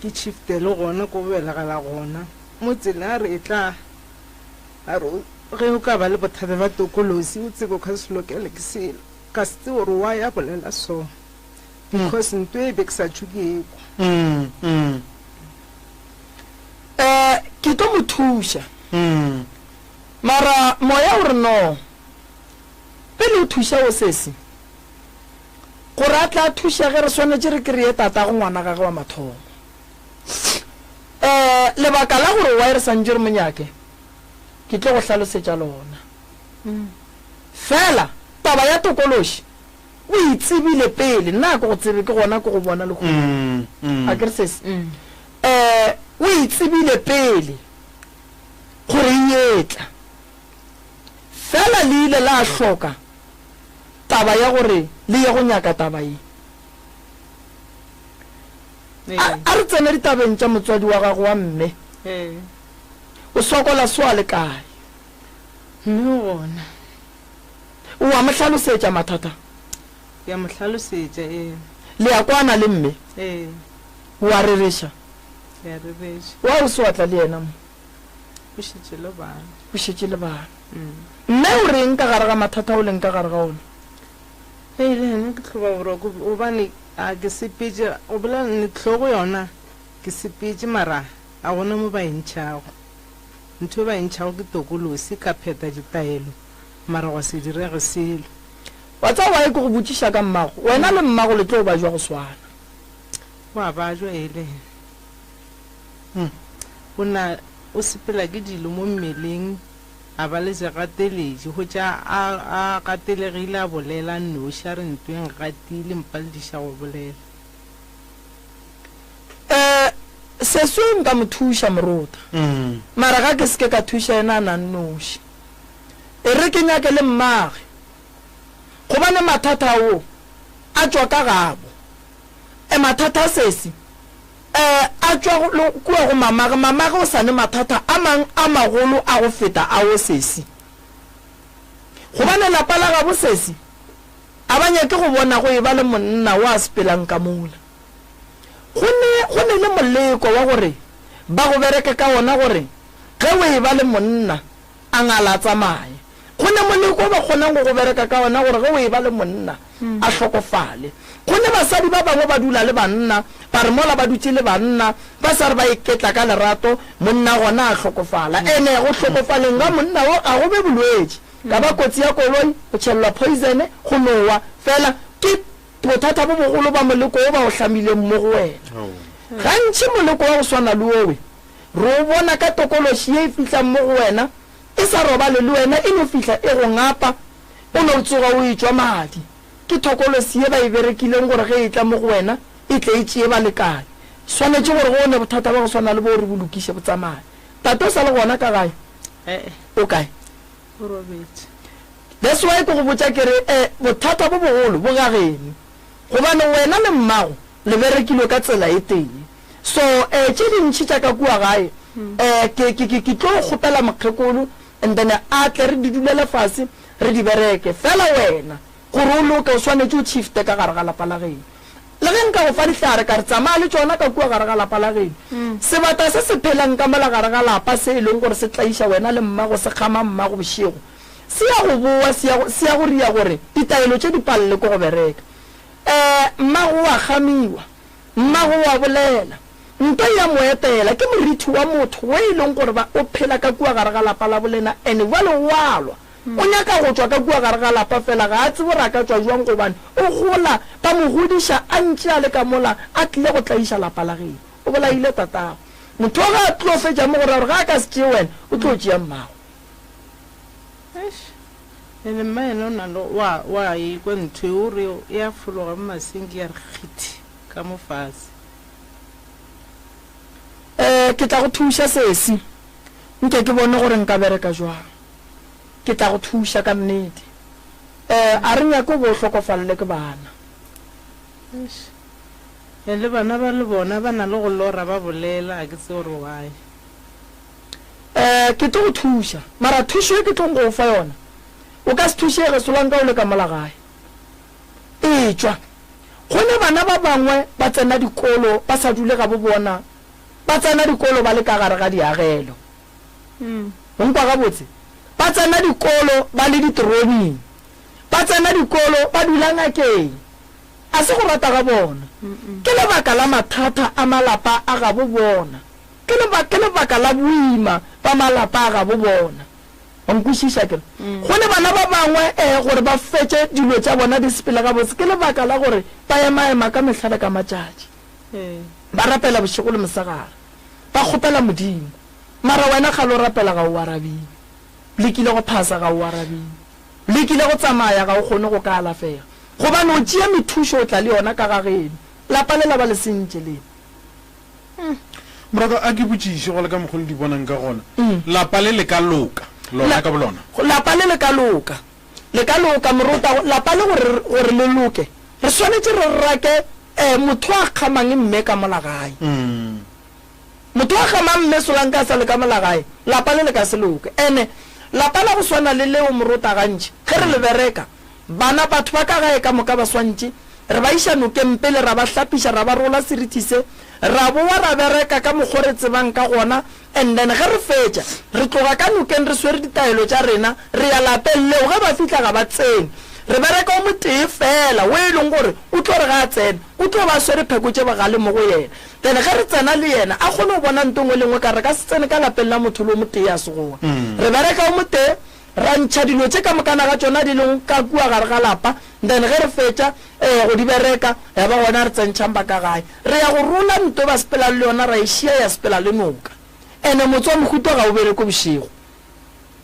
ke chifte le gona ko belegala gona mo tsela a re e tla a re ge o ka ba le bothata ba tokolosi o tseko ka se lokele ke selo ka se gore wa ya bolela so because nto e be ke sa tšhukeko ke tlo mo thuša mara moya o re no pele o thuša o sese gore a tla thuša ge re swanetše re kry-e tata go ngwana gage wa mathomo lebaka la gore wa e re santse re monyake ke tlo go hlalosetša lona fela taba ya tokološi o itsebile pele nna ke go tsebe ke gona ke go bona le a ke re sese o itsebile pele gore nyetla fela le ile la hloka taba ya gore le ye go nyaka taba ye a re tsene ditabeng tša motswadi wa gago wa mme o sokola soa le kae mme gona o a mo hlalosetša mathata ya mo hlalosetša le ya kwana le mme o a rereša ya rereša wa o se watla le yena mo o šetše le bana o šetše le bana mme o reng ka gare ga mathata o leng ka gare ga ona le ene ke tlhoba boroko obane a ke sepetse o bolela tlhogo yona ke sepetse mara a gona mo ba entšhago ntho ba entšhago ke tokolosi ka pheta ditaelo mara go se direge selo wa tsa wa ke go botšiša ka mmago wena le mmago le tlo ba jwa go swana wa ba jwa ele ona o sepela ke dilo mo mmeleng a ba le segateletše go tša a gatelegile a bolela noši a re ntweng gatile mpalediša go bolela seswe nka mo thuša moruta mara ga ke seke ka thuša ena a nang noši e re ke nyake le mmage gobane mathata ao a tšwa ka gabo mathata a sesi a tšwa kua go mamage o sane mathata a mang a magolo a go feta a o sesi gobane lapa la gabo sesi a ba nyake go bona go e ba le monna o a sepelang ka mola go ne le moleko wa gore ba go bereke ka ona gore ge o e ba le monna a ngala tsamaye go ne moleko ba kgonang go bereka ka ona gore ge o e ba le monna a hlokofale go ne basadi ba bangwe ba dula le banna ba re mola ba dutse le banna ba sa re ba iketla ka lerato monna gona a hlokofala ene go hlokofaleng ga monna o a go be bolwetse ka ba kotsi ya koloi go tšhelelwa poison go nowa fela ke bothata bo bogolo ba moleko o ba o hlamileng mo go wena gantši moleko wa go swana le owe re o bona ka tokološi ye e fihlang mo go wena e sa robale le wena e no fihla e go ngapa o no tsoga o e tšwa madi ke tokološi ye ba e berekileng gore ge e tla mo go wena e tle e tšee ba lekane swanetše gore go one bothata ba go swana le bo re bolokiše botsamaye tate o sa le gona ka gae o kae o robetse that's why ke go botša kere bothata bo bogolo bo gageno gobane wena le mmago le berekilwe ka tsela e teng so tše dintšhi tša ka kua gae ke tlo kgopela mokgekolo and then a tle re di dulele fase re di bereke fela wena gore o loke o swanetse o shifte ka gare ga lapa la geno le ge nka go fa ditlhare ka re tsamaya le tsona ka kua gare ga lapa la geno sebata se se phelang ka mola gare ga lapa se e leng gore se tlaiša wena le mmago se kgama mmago bošego se ya go boa se ya go ria gore ditaelo tše di palele ko go bereka mmago wa gamiwa mmago wa bolela nto ya moetela ke moriti wa motho we e leng gore o phela ka kua gare ga lapa la bolena ene wa lewalwa o nyaka go tswa ka kua gare ga lapa fela ga a tsebo ra ka tswa jwang gobane o gola ba mo godiša a ntše a le ka mola a tlile go tlaiša lapa la geno o bolaile tatago motho o ga a tlo fetša mo gore ga a ka se tšee wena o tlo tšea mmago ene mma ene o nalo wa ekwa ntho o re e a fologa mo masenke ya re kgithi ka mofase ke tla go thuša sesi nke ke bone gore nka bereka jwang ke tla go thuša ka nnete a re nyako bo hlokofalele ke bana le bana ba le bona ba na le go lora ba bolela a ke tse gore wae ke tlo go thuša mara thušo e ke tlong go fa yona o ka se thušege solang ka o le ka mola gae e tšwa gone bana ba bangwe ba tsena dikolo ba sa dule ga bo bona ba tsena dikolo ba le ka gare ga diagelo nkwa gabotse ba tsena dikolo ba le diteroning ba tsena dikolo ba dula ngakeng a se go rata ga bona ke lebaka la mathata a malapa a ga bo bona ke lebaka la boima ba malapa a ga bo bona onkwišiša kere gone bana ba bangwe gore ba fetse dilo tša bona di sepela ga botse ke lebaka la gore ba emaema ka mehlale ka matšatši ba rapela bošego le mosegare ba kgopela modimo mara wena ga lo rapela ga o arabile le kile go phasa ga o arabile le kile go tsamaya ga o kgone go ka alafega gobane o tšea methušo o tla le yona ka gageno lapa le la ba le sentše lena moraka a ke botšiše go le ka mogolo di bonang ka gona lapa le le ka loka lona ka bolona lapa le le ka loka moruta lapa le gore le loke re swanetse re rake motho a kgamang mme ka molagae motho a kgamang mme solang ka sa le ka molagae lapa le le ka se loke ene lapa la go swana le leo moruta gantši ge re le bereka bana batho ba ka gae ka moka ba swantše re ba iša nokempele ra ba hlapiša ra ba rola seriti se ra boa ra bereka ka mokgore tsebang ka gona and then ge re fetša re tloga ka nokeng re swere ditaelo tša rena re ya lapeng leo ge ba fitlha ga ba tsene re bereka o tee fela o e leng gore o tlo re ga a tsena o tlo ba swere pheko tse bagale mo go yena then ge re tsena le yena a kgone go bona ntongwe lengwe ka re ka se tsene ka lapeng la motho le mo tee a segoa re bereka o mo tee ra ntšha dilo tse ka mokana ga tsona di leng ka kua gare ga lapa then ge re fetša go di bereka ya ba gona re tsentšhang ba ka gae re ya go rola nto ba sepela le yona ra ešia ya sepela le noka ene motse wa mohuto ga o bereko bošego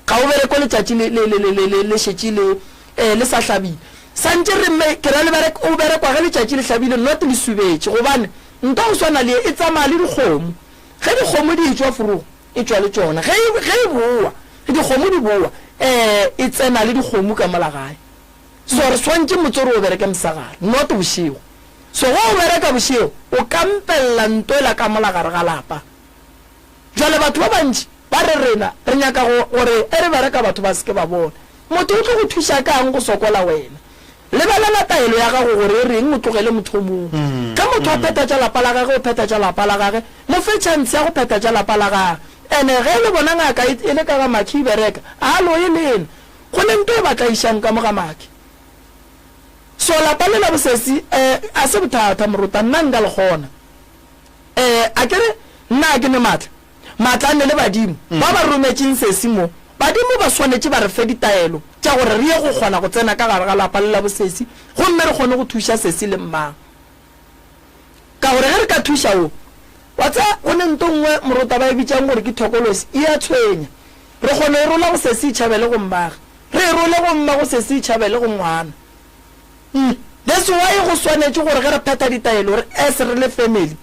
ga o bereko letšatši le šetše le sa hlabile santse re mme ke ra le o berekwa ge letšatši le hlabile not le subetše gobane nto go swana le e tsamaya le dikgomo ge dikgomo di etswa forogo e tswa le tsona ge e boa dikgomo di boa e tsena le dikgomo ka mola gae so re swantse motse re o bereke mosagare not bošego so go o bereka bošego o kampelela ntoela ka mola gare ga lapa jale batho ba bantši ba re rena re nyaka gore e re bereka batho ba seke ba bona motho o tlo go thuša kang go sokola wena lebelela taelo ya gago gore e reng o tlogele motho o mongwe ka motho a phethatša lapa la gage o phethatša lapa la gage mo fe chance ya go phethatša lapa la gage ene ge le bona ngaka e le ka ga maki e bereka alo e lena go le nto e batla išang ka mo ga maki so lapa le la bosesi a se bothata moruta nna nka le gona a kere nna ke ne maatla a nne le badimo ba ba rometseng sesi mo badimo ba swanetse ba re fe ditaelo tša gore re ye go kgona go tsena ka gare ga lapa le la bosesi gomme re kgone go thuša sesi le mmang ka gore ge re ka thuša o wa tsa go ne nto nngwe moruta ba e bitsang gore ke thokolosi e a tshwenya re kgone e rola go sesi itšhabele go mmaga re e role go mma go sesi itšhabele go ngwana that's why go swanetse gore ge re pheta ditaelo re as re le family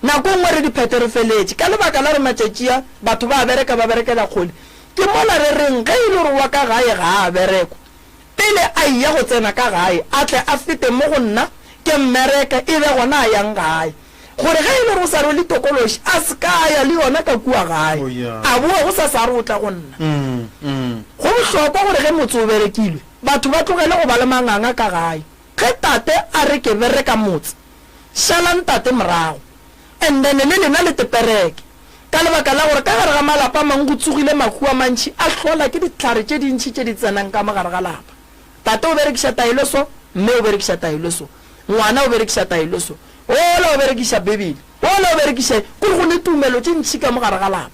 nako nngwe re di phete re feletse ka lebaka la re matšatšia batho ba berekela kgole ke mola re reng ge e le gore wa ka gae ga a bereko pele a iya go tsena ka gae a tle a fete mo go nna ke mmereka e be gona a yang gae gore ge e le gore o sa re le tokološi a se ka ya le yona ka kua gae a boa go sa re o tla go nna go bohlokwa gore ge motse o berekilwe batho ba tlogele go ba le manganga ka gae ge tate a re ke bereka motse šalang tate morago and then le lena le tepereke ka lebaka la gore ka gare ga malapa mang go tsogile makhu a mantši a hlola ke ditlhare tše dintšhi tše di tsenang ka mogare ga lapa tate o berekiša taelo so mme o berekiša taelo so ngwana o berekiša taelo so ola o berekiša bebele ola o berekiša kore go le tumelo tše ntšhi ka mogare ga lapa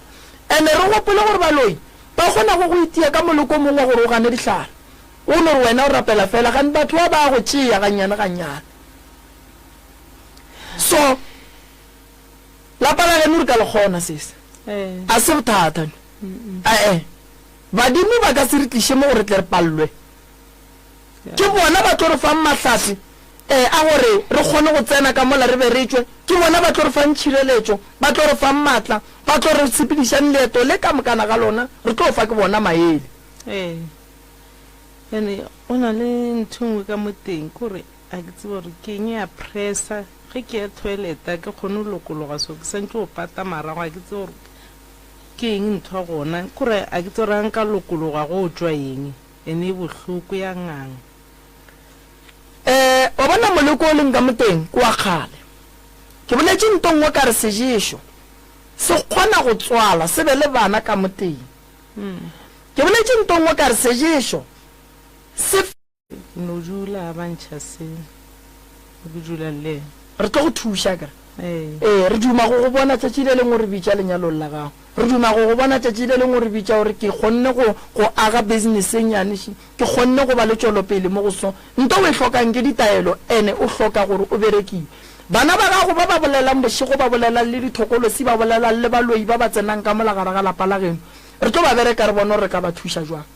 ande re gopole gore baloi ba kgona go itia ka moloko mongwe gore o gane ditlhare o le gore wena o rapela fela gane batho ba ba go tšea gannyane so lapa la geno re ka le kgona sese a se bothata badimo ba ka se re tliše mo gore tle re pallwe ke bona ba tlo re fang matlhatsi a gore re kgone go tsena ka mola re be re tswe ke bona ba tlo re fang tšhireletšo ba tlo re fang maatla ba tlo re sepedišang leeto le ka mokana ga lona re tlo fa ke bona maele ene o na le ntho nngwe ka mo teng kore a ke tsebe gore ke eng ya pressa ge ke ya toileta ke kgone go lokologa so ke santse go pata marago a ke tsebe gore ke eng ntho gona kore a ke tsebe gore a nka lokologa go tswa eng ene e bohloko ya ngang wa bona moleko o leng ka mo teng ke wa kgale ke boletse nto nngwe ka re seješo se kgona go tswala se be le bana ka mo teng ke boletse nto nngwe ka re seješo se no dula ba ntšha se go dula le re tlo go thuša ka re duma go bona tšatši le lengwe re bitša lenyalong la gago re duma go bona tšatši le lengwe re bitša gore ke kgonne go aga business enyaneši ke kgonne go ba le tšwelopele mo go so nto o e hlokang ke ditaelo ene o hloka gore o berekiwe bana ba gago ba ba bolelang bošego ba bolelang le dithokolosi ba bolelang le baloi ba ba tsenang ka molagara ga lapa la geno re tlo ba bereka re bona re ka ba thuša jwang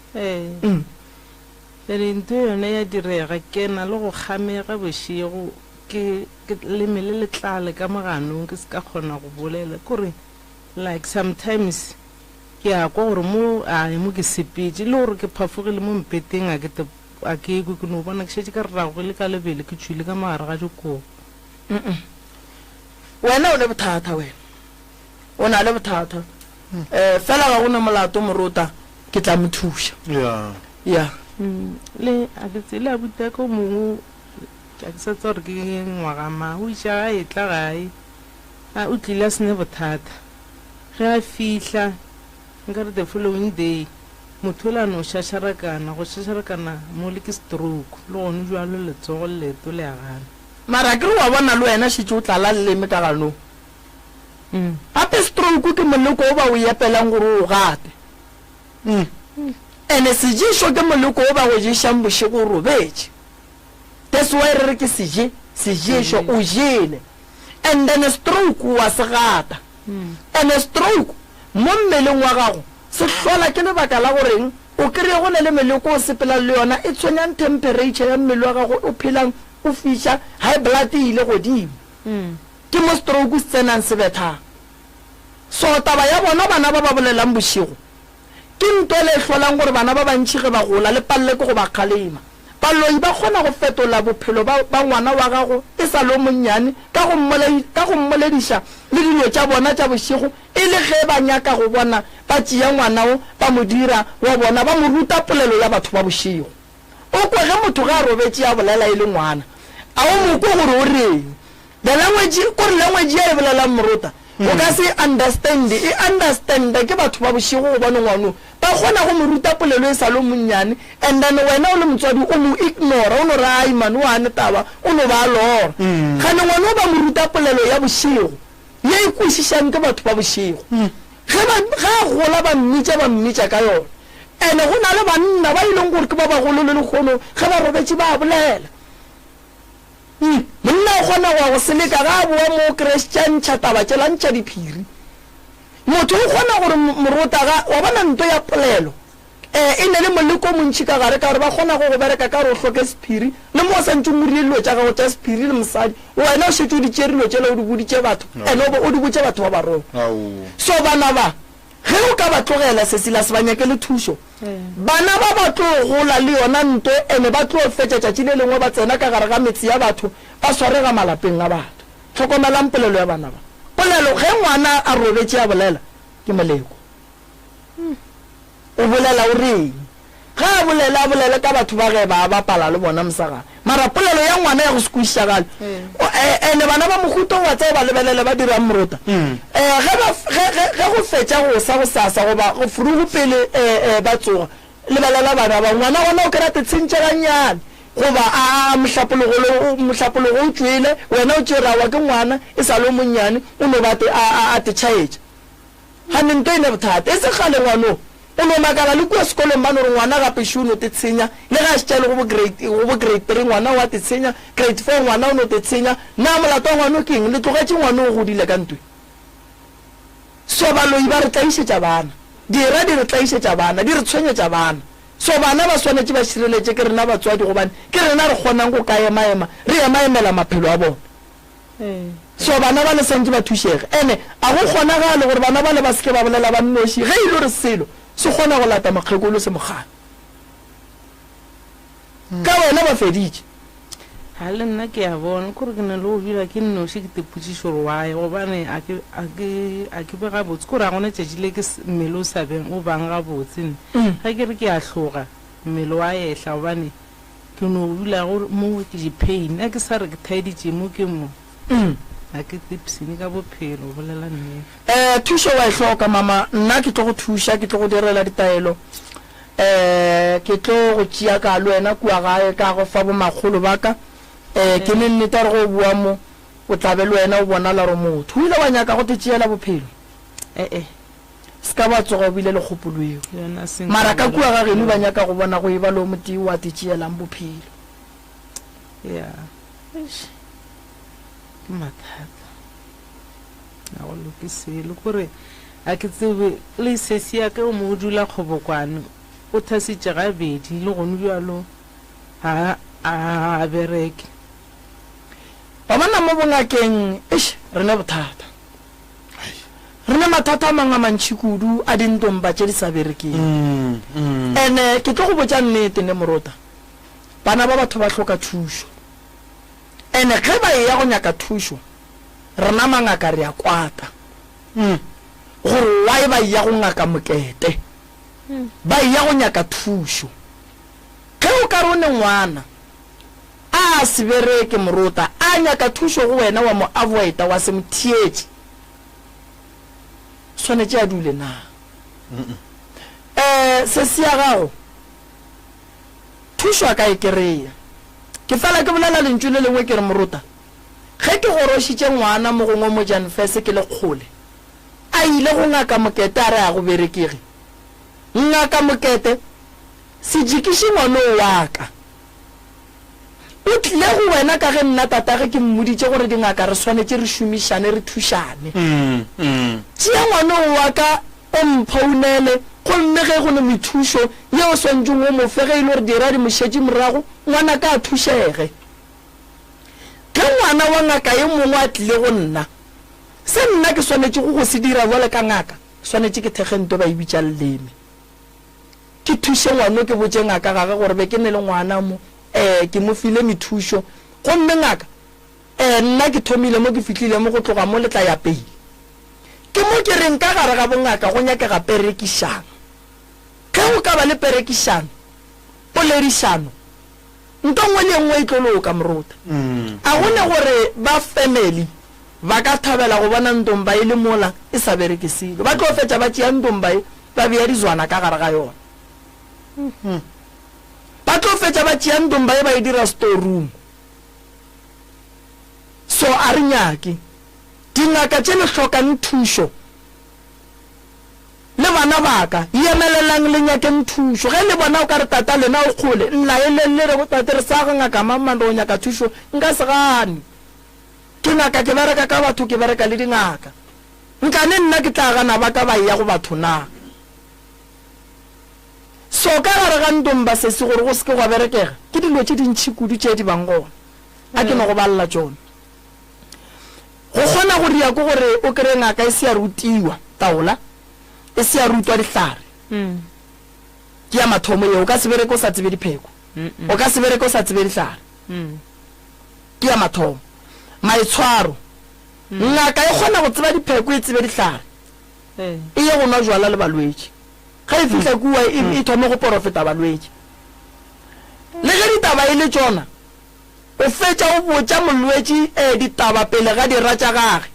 ene ntho yone ya direga ke na le go kgamega bošego ke lemele letlale ka moganong ke se ka kgona go bolela kore like sometimes ke a kwa gore mo ke sepetse le gore ke phafogile mo mpeteng a ke ekwe ke no bona ke šetse ka rrago le ka lebele ke tšwile ka magare ga dikobo wena o le bothata wena o na le bothata fela ga gona molato morota ke tla mo thuša ya le a ke tsele a butako mongwe ke sa tsa gore ke ngwaga ma o iša ga e tla gae o tlile a sene bothata ge a fihla nka re the following day motho la no shasharakana go shasharakana mo le ke stroke le gone jwalo letsogo leto le agana mara ke re wa bona le wena shitse o tlala leleme ka gano gape stroke ke moleko o ba o epelang gore o gate ene sejeso ke moleko o ba go ješang bošego o robetse that's why re re ke sejeso o jele and then stroke wa se gata and stroke mo mmeleng wa gago se hlola ke lebaka la goreng o kry go ne le meleko o sepela le yona e tshwenyang temperature ya mmele wa gago o phelang o fiša high blood ile godimo ke mo stroke se tsenang se bethang so taba ya bona bana ba ba bolelang bošego ke nto le hlolang gore bana ba bantši ge ba gola le palle ke go ba kgalema paloi ba kgona go fetola bophelo ba ngwana wa gago e sa lo monnyane ka go mmolediša le dilo tša bona tša bošego e le ge ba nyaka go bona ba tšea ngwana o ba mo dira wa bona ba mo ruta polelo ya batho ba bošego o kwe ge motho ga a robetse ya bolela e le ngwana a o moko gore o reng the language kore language ya e bolelang morota o ka se understand ke batho ba bošego go bone ngwano ba kgona go mo ruta polelo e sa lo monnyane and then wena o le motswadi o mo ignora o no ra imane o ane taba o no ba lora gane ngwana o ba mo ruta polelo ya bošego ye e kwešišang ke batho ba bošego ga gola ba mmitša ka yona ene go na le banna ba ileng gore ke ba bagolo le lekgono ge ba robetse ba bolela monna o kgona go seleka ga boa mo christiantšha taba tšelantšha diphiri motho o kgona gore morotaga wa bona nto ya polelo e ne le moleko o montšhi ka gare ka gore ba kgona go bereka ka gore o hloke sephiri le mo o santse mo rile dilo tša gago tša sephiri le mosadi wena o šetse o ditše dilo tšela o di boditše batho ene o di botše batho ba barona so bana ba ge o ka ba tlogela sesila se ba nyake le thušo bana ba ba tlo gola le yona nto ene ba tlo fetša tšatši le lengwe ba tsena ka gare ga metsi ya batho ba swarega malapeng a batho tlhokomelang polelo ya bana ba polelo ge ngwana a robetse ya bolela ke moleko o bolela o reng ga a bolela ka batho ba ge ba bapala le bona mosagana mara polelo ya ngwana ya go se kwešišagale ene bana ba mohuto wa tse ba lebelele ba dirang morota ge go fetša go sa go sasa goba go furugo pele ba tsoga lebelela bana ba ngwana gona o kry-a tetshentšheganyane goba a mohlapologo o tšwele wena o tšerawa ke ngwana e sa lo monnyane o no bate a tetšhaetša gane nto e ne bothata e se gale ngwanoo o no makala le kua sekolong ba no re ngwana gape šono te tshenya le ga šitšale go bo grade 3 ngwana wa te tshenya grade 4 ngwana o no te tshenya na molato wa ngwana o keng le tlogetše ngwana o godile ka ntwe so baloi ba re tlaišetša bana dira di re tlaišetša bana di re tshwenyetša bana so bana ba swanetše ba šireletše ke rena batswadi gobane ke rena re kgonang go ka emaema re emaemela maphelo a bona so bana ba le santse ba thušege ene a go kgonagale gore bana ba le ba seke ba bolela ba nnoši ge ile re selo se kgona go lata makgekolo se mogane ka wena ba feditše ga le nna ke a bona kore ke na le go dula ke nnoši ke tepotsišo gore wae gobane a ke be gabotse kore a gona tšatši le ke mmele o sa beng o bang gabotse ga ke re ke a tloga mmele wa etla gobane ke no dula mo ke dipain a ke sa re ke thaeditše mo ke mo a ke tipsene ka bophelo o bolela nnete thušo wa e hloka mama nna ke tlo go thuša ke tlo go direla ditaelo ke tlo go tšea ka le wena kua gae ka go fa bomakgolo baka ke le nnete a re go bua mo o tlabe le wena o bonala gore motho o ile wa nyaka go te tšeela bophelo se ka ba tsoga o bile le kgopolo eo mara ka kua ga geno ba nyaka go bona go e ba le o motee wa te tšeelang bophelo mathata na go lokisele kore a ke tsebe le sesi ya ke o mo dula kgobokwane o thasitše gabedi le gone bjalo a bereke ba bona mo bongakeng re ne bothata re ne mathata a mangwe a mantšhi kudu a dintompa tše di sa berekeng ene ke tlo go botša nnete ne morota bana ba batho ba hloka thušo ene ge ba e ya go nyaka thušo rena mangaka re a kwata gore wae ba e ya go ngaka mokete ba e ya go nyaka thušo ge o ka re o ne ngwana a se bereke morota a nyaka thušo go wena wa mo avoida wa se mothietše swanetše a dule na se se ya gago thušwa ka e kereya ke fela ke bolela lentšu le lengwe ke re moruta ge ke gorošitše ngwana mo gongwe mo Janfese ke le kgole a ile go ngaka mokete a re a go berekege ngaka mokete se jikiše ngwana wa ka o tlile go wena ka ge nna tatage ke mmoditše gore dingaka re swanetse re šomišane re thušane tšea ngwana wa ka o mphaunele gomme ge go ne methušo yeo swantšeng o mofe ge e le gore dira di mošetše morago ngwana ka a thušege ge ngwana wa ngaka ye mongwe a tlile go nna se nna ke swanetše go se dira jwale ka ngaka swanetše ke thegento ba e bitša leleme ke thuše ngwana ke botše ngaka gage gore be ke ne le ngwana mo ke mo file methušo gomme ngaka nna ke thomile mo ke fitlhile mo go tloga mo letla ya pele ke mo ke reng ka gare ga bongaka go nyakega perekišano ge go ka ba le perekišano poledišano nto ngwe le ngwe e tloloka moruta a gone gore ba family ba ka thabela go bona ntomba e le mola e sa berekisile ba tlo fetša ba tšea ntomba e ba bea dizwana ka gare ga yona ba tlo fetša ba tšea ntomba e ba e dira storeroom so a re nyake dingaka tše le hlokang thušo le bana baka yemelelang le nyakeng thušo ge le bona o ka re tata lena o kgole nna e lelele re go tate re sa ga ngaka mamando go nyaka thušo nka se gane ke ngaka ke bereka ka batho ke bereka le dingaka nkane nna ke tla gana ba ka ba ya go batho na so ka gare ga ntomba se se gore go se ke go berekega ke dilo tše dintšhi kudu tše di bang gona a ke no go balla tšone go kgona go ria ko gore o kry ngaka e se ya rutiwa taola e se ya rutwa dihlare ke ya mathomo ye o ka se bereke o sa tsebe dipheko o ka se bereke o sa tsebe dihlare ke ya mathomo maitshwaro ngaka e kgona go tseba dipheko e tsebe dihlare e ye go nwa jwala le balwetši ga e fitlha kua e thome go porofeta balwetši le ge ditaba e le tšona o fetša o botša molwetši ditaba pele ga dira tša gage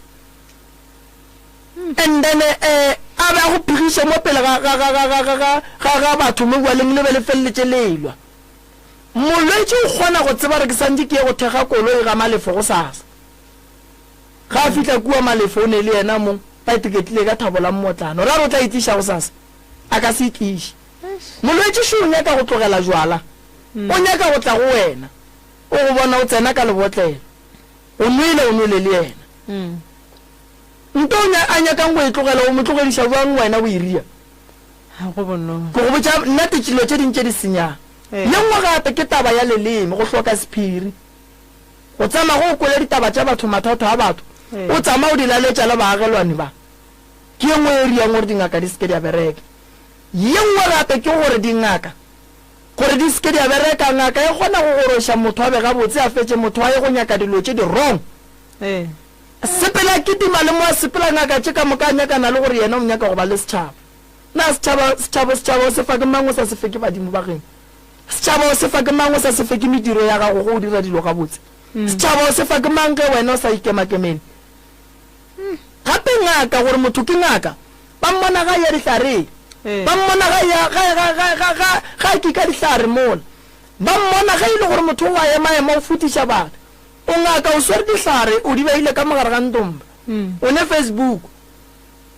and then a be a go phigiše mo pele ga batho mo bualeng le be le feleletše leilwa molwetši o kgona go tseba re ke santse ke ye go thega koloi ga malefo go sasa ga a fitlha kua malefo o ne le yena mo ba etiketlile ka thabola mmotlano ra re o tla itliša go sasa a ka se itliše molwetši še o nyaka go tlogela jwala o nyaka go tla go wena o go bona o tsena ka lebotlelo o nwele le yena nto a nyakang go e tlogela o mo tlogediša jwang wena o iria go go botša nnete tšilo tše dintše di senyang ye nngwe gape ke taba ya leleme go hloka sephiri go tsamaya go o kwele ditaba tša batho mathata a batho o tsamaya o di laletša le baagelwane ba ke ye nngwe e riang gore dingaka di seke di a bereka ye nngwe gape ke gore dingaka gore di seke di a bereka ngaka e kgona go goroša motho a be gabotse a fetše motho a ye go nyaka dilo tše di wrong sepela kitima le mo a sepela ngaka tše ka moka a nyakana le gore yena o nyaka go ba le setšhaba na setšhaba o se fa ke mang o sa se fe ke badimo ba geng setšhaba o se fa ke mang o sa se fe ke mediro ya gago go o dira dilo gabotse setšhaba o se fa ke mang ge wena o sa ikemakemene gape ngaka gore motho ke ngaka ba mmona ga ya dihlare ba mmona ga ke ka dihlare mola ba mmona ga ile gore motho wa ema o futiša batho o ngaka o swere dihlare o di beile ka mogare ga ntomba o ne Facebook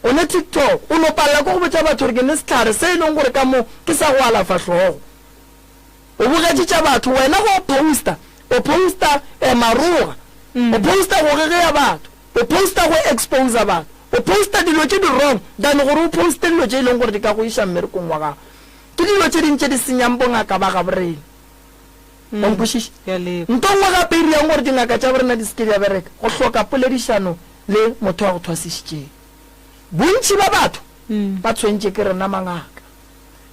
o ne TikTok o no palela ko go botša batho gore ke ne sehlare se e leng gore ka mo ke sa go alafa tlhogo o bogetšitša batho wena go posta maroga o posta go gegeya batho o posta go expose batho o posta dilo tše di wrong than gore o poste dilo tše e leng gore di ka go iša mmerekong wa gago ke dilo tše dintše di senyang bongaka ba ga borena onkošiše nto ngwe gape e riang gore dingaka tša borena di seke di a bereka go hloka poledišano le motho wa go thwasišitšeng bontši ba batho ba tshwentše ke rena mangaka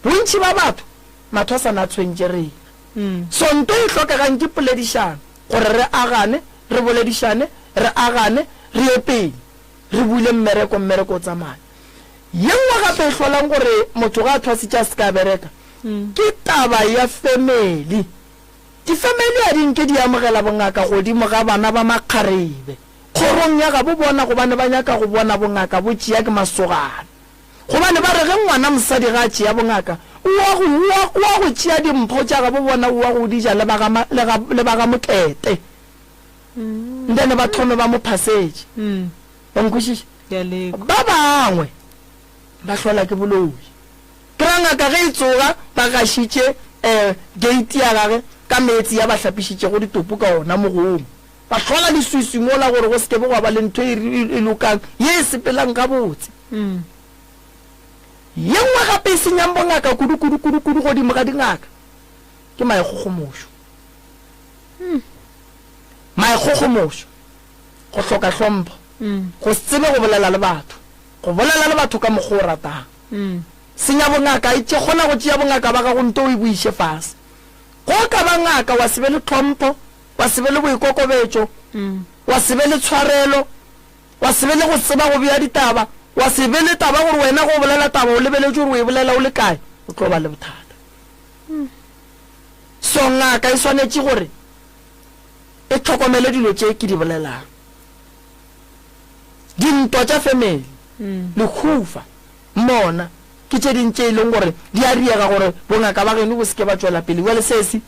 bontši ba batho matho a sana a tshwentše rena so nto e hlokagang ke poledišano gore re agane re boledišane re agane re ye pele re buile mmereko o tsamaya ye nngwe gape e hlolang gore motho ga a thwasitša a se ka bereka ke taba ya family difamily a dinke di amogela bongaka godimo ga bana ba makgarebe kgorong ya gabo bona gobane ba nyaka go bona bongaka bo tšea ke masogana gobane ba re ge ngwana mosadi ga a tšea bongaka wa go tšea dimpho tša ga bo bona wa go dija le ba ga mokete then ba thome ba mo passage onkwešiša ba bangwe ba hlola ke boloi ke ra ngaka ge e tsoga ba gašitše gate ya gage ka metsi ya ba hlapišitše go ditopo ka ona mogomo ba hlola leswiswi mola gore go sekebe go ba le ntho e lokang ye e sepelang ka botse ye nngwe gape e senyang bongaka kudu godimo ga dingaka ke maekgogomošo maekgogomošo go hloka hlompho go se tsebe go bolela le batho ka mokgwa o ratang senya bongaka e tše kgona go tšea bongaka ba ga go nto o e boiše fase go ka ba ngaka wa se be le hlompho wa se be le boikokobetšo wa se be le tshwarelo wa se be le go tseba go bea ditaba wa se be le taba gore wena go bolela taba o lebeletše gore o e bolela o le kae o tlo ba le bothata so ngaka e swanetše gore e tlhokomele dilo tše ke di bolelang dintwa tša family le khufa mona ke tše dintše e leng gore di a riega gore bongaka ba geno bo seke ba tšwela pele wele sesi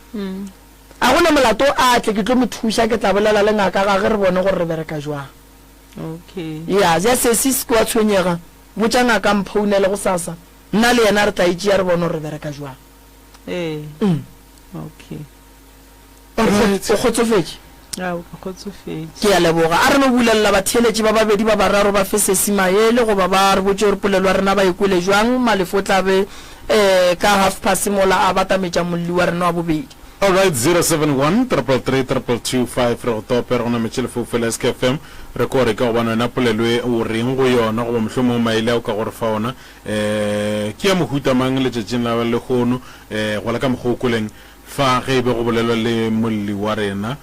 a gona molato a tle ke tlo mo thuša ke tla bolela le ngaka ga ge re bone gore re bereka jwang ya sesi se ke wa tshwenyega botša ngaka mphounele go sasa nna le yena re tla itšea re bone gore re bereka jwang o kgotsofetše ke ya leboga a re no bulelela batheeletši ba babedi ba bararo ba fe sesi maele goba ba re botše gore polelo wa rena ba ekwele jwang malefo tla be ka half pass mola a batametša molli wa rena wa bobedi alright 071-333-225 re go tope re gona metšhele foufela SKFM re kore ka gobana wena polelwe o reng go yona goba mohlomong maele ao ka gore fa ona ke ya mohuta mang letšatšing la le kgono go la ka mokgokoleng fa ge be go bolelwa le molli wa rena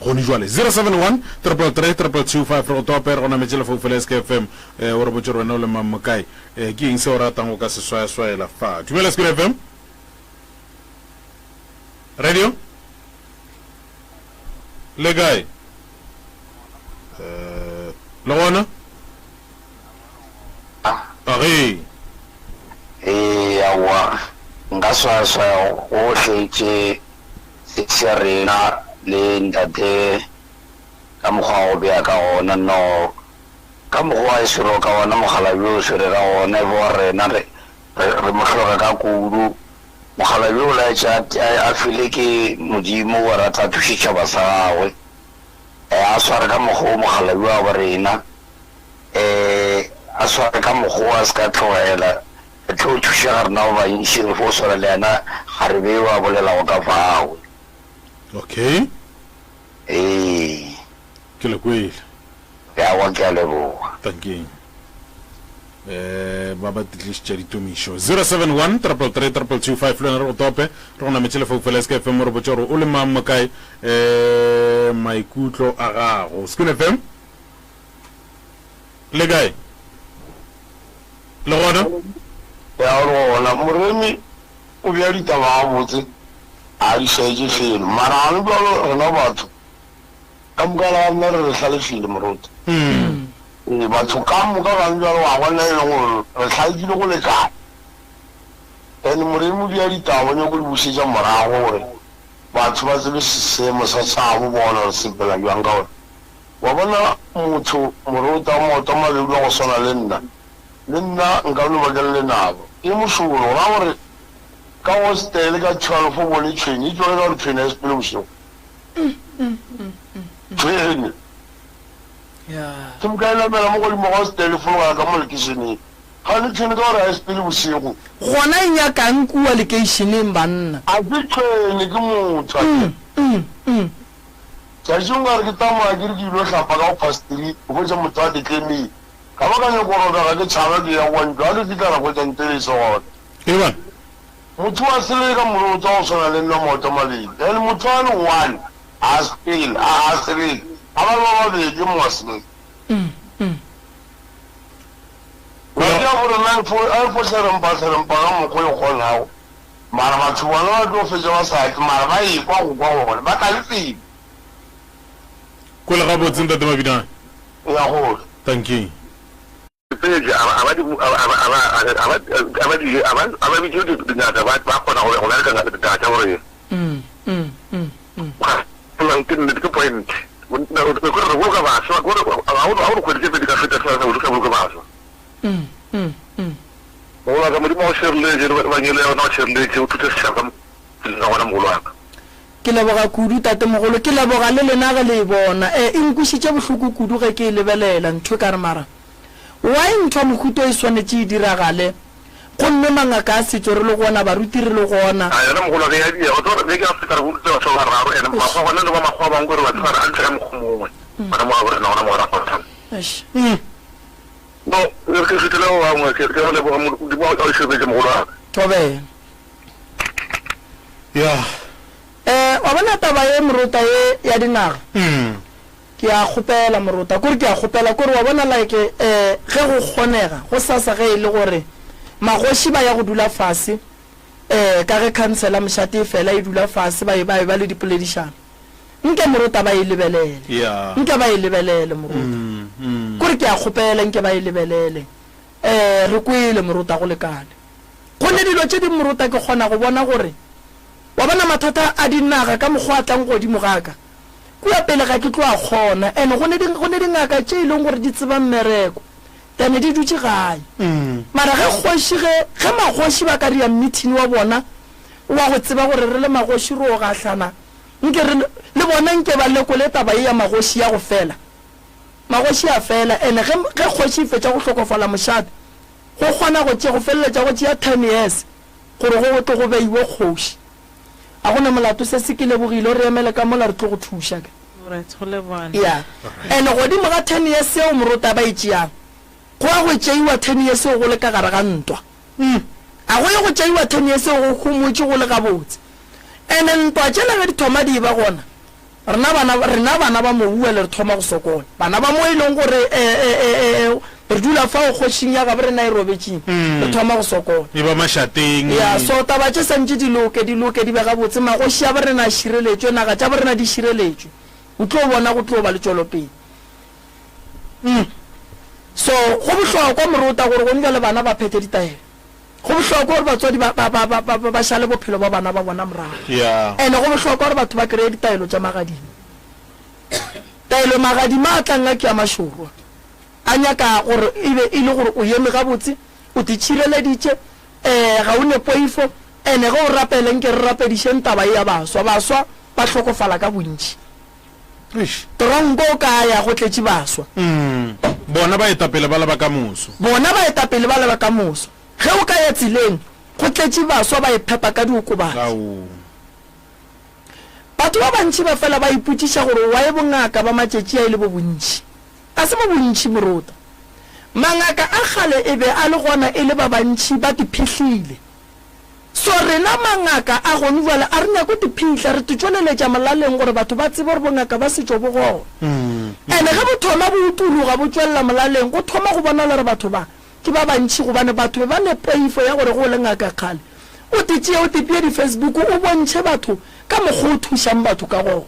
gone jwale 071-333-225 re go tope re gona metšhele foufela SKFM o re botse re wena o le mammokae ke eng se o ratang go ka seswayaswayela fa dumela SKFM radio le guy le gona ari awa nka swaswa o tletse se rena le ntate ka mokgwa go bea ka gona no ka mokgwa e sero ka gona mogala yo sere ka gona e bo rena re mohloka ka kudu mogala yo la tša a file ke modimo wa rata thušitša ba sa gagwe a sware ka mokgwa mogala yo a ba rena a sware ka mokgwa a se ka tlogela e tlo thuša ga rena go bantši re fo swara le yena ga re be wa bolelago ka fagwe okay ke le kwele ya wa ke a leboga thank you ba ba tlišitša ditomišo 071-333-225 le re go tope re gona metšhele foufela SKFM re botse gore o le mang mokae maikutlo a gago Skun FM le kae le gona ya gona moremi o bea ditaba ga botse a di šaetše felo mara gane bjalo rena batho ka mokala ga nna re re hlalefile moruta batho ka moka gane bjalo wa bona e leng gore re tlhaekile go lekane and moremi o bea ditaba nyako di bušetša morago gore batho ba tsebe seemo sa tšhabo bona re sepela bjang ka gore wa bona motho moruta maoto mabedi a go swana le nna nka no bakele le nabo e mošolo ra gore ka go stele ka 12 o bone tšhwene e tswale ka gore tšhwene ya sepele bošego tšhwene ke mokaelamela mo godimo ga stele fologa ka mo lekešeneng ga le tšhwene ka gore ya sepele bošego gona e nyakang kua lekeišeneng banna a ke tšhwene ke motho tšatšong ka re ke tamoya ke re ke ilo hlapa ka go pastri o botša motho a deklemeng ka ba ka nyakoroda ga ke tšhaba ke ya gwantlo a ke fitlara kgwetsanteleso gona eban motho wa sele ka morotsa go swana le nna maoto mabedi and motho a le one a spele a serele a ba le ba babedi mo wa sele ba ke ya gore a fo serempa ka mokgwa e kgonago mara batho bona ba tlo fetsa ba sake mara ba ekwa go kwa gone ba tla le tsebe ko le ga botseng tate mabidane ya gore thank you pele abadi dingaka ba kgona go ba ka ngata tsa gore ke point go ka ba so go a go kwetse pele ka feta sa go ka ba so ba ga mo di mo sherle je ba nyele na sherle je o tutse sa ka na gona mo lwa ke leboga kudu tate mogolo ke leboga le lena ga le bona e nkushitse bohloko kudu ge ke lebelela ntho ka re mara wa ntho mohuto e swanetse e diragale go nne mangaka a setso re le gona baruti re le gona a yona mogolo ga ya di o tlo re ke a feta re botse ba so ba raro ene ma go bona le ba magwa bang gore ba tsara a ntsha mo gomongwe bana mo gore na gona mo ra phatsa no ke se tlo wa mo ke le bo mo di bo o se be mo gola tobe ya wa bona taba e moruta e ya dinaga ke a gopela moruta kore ke a gopela kore wa bona like ge go kgonega go sasa ge ile gore magoshi ba ya go dula fase ka ge councilor mshate fela e dula fase ba le dipoledišana nke moruta ba e lebelele nke ba e lebelele moruta kore ke a gopela nke ba e lebelele re kwele moruta go lekane go ne dilo tše di moruta ke kgona go bona gore wa bona mathata a dinaga ka mogwa tlang godimo gaka kua pele ga ke tloa kgona ene go ne dingaka tše e leng gore di tseba mmereko tene di dutse gae mara ge magoši ba ka ria meeting wa bona wa go tseba gore re le magoši re o gahlana nke le bona nke ba lekole taba e ya magoši ya go fela magoši a fela ene ge kgoši e fetša go hlokofala mošate go kgona go feleletša go tšea 10 years gore go tle go beiwe kgoši a gona molato se se ke lebogile re emele ka mola re tlo go thuša ke ya ene godimo ga 10 years seo moruta ba itšeang go a go tšeiwa 10 years go le ka gare ga ntwa a go ye go tšeiwa 10 years go humotse go le gabotse ene ntwa tšela ge di thoma di ba gona rena bana ba mobuele re thoma go sokola bana ba mo e leng gore re dula fa o kgošing ya gabe re na e robetšeng re thoma go sokola e ba mašateng ya so taba tše santše di loke di be gabotse magoši a ba re na šireletšwe naga tša ba re na di šireletšwe o tlo bona go tlo ba le tšwelopele so go bohlokwa moruta gore go le bana ba phete ditaelo go bohlokwa gore batswadi ba šale bophelo ba bana ba bona morago ene go bohlokwa gore batho ba kry-e ditaelo tša magadimo taelo magadimo a tlang a ke ya mašorwa a nyaka gore e le gore o eme gabotse o ditšhireleditše ga o ne poifo ene ge o rapeleng ke re rapedišeng taba ya baswa ba hlokofala ka bontši tronko o ka ya go tletše baswa bona ba etapele ba leba ka moso ge o ka ya tseleng go tletše baswa ba iphepa ka diokobatsi batho ba bantši ba fela ba ipotšiša gore wa e bongaka ba matšetši a e le bo bontši a se bo bontši moruta mangaka a gale e be a le gona e le ba bantši ba diphihlile so rena mangaka a gone jale a re nyako diphitlha re tšweleletša molaleng gore batho ba tsebe gore bongaka ba setšo bo gona ene ge bo thoma bo utologa bo tšwelela molaleng go thoma go bona le re batho ba ke ba bantši gobane batho ba ne poifo ya gore go le ngaka kgale o titšee o tipie di-Facebook o bontšhe batho ka mokgwa o thušang batho ka gona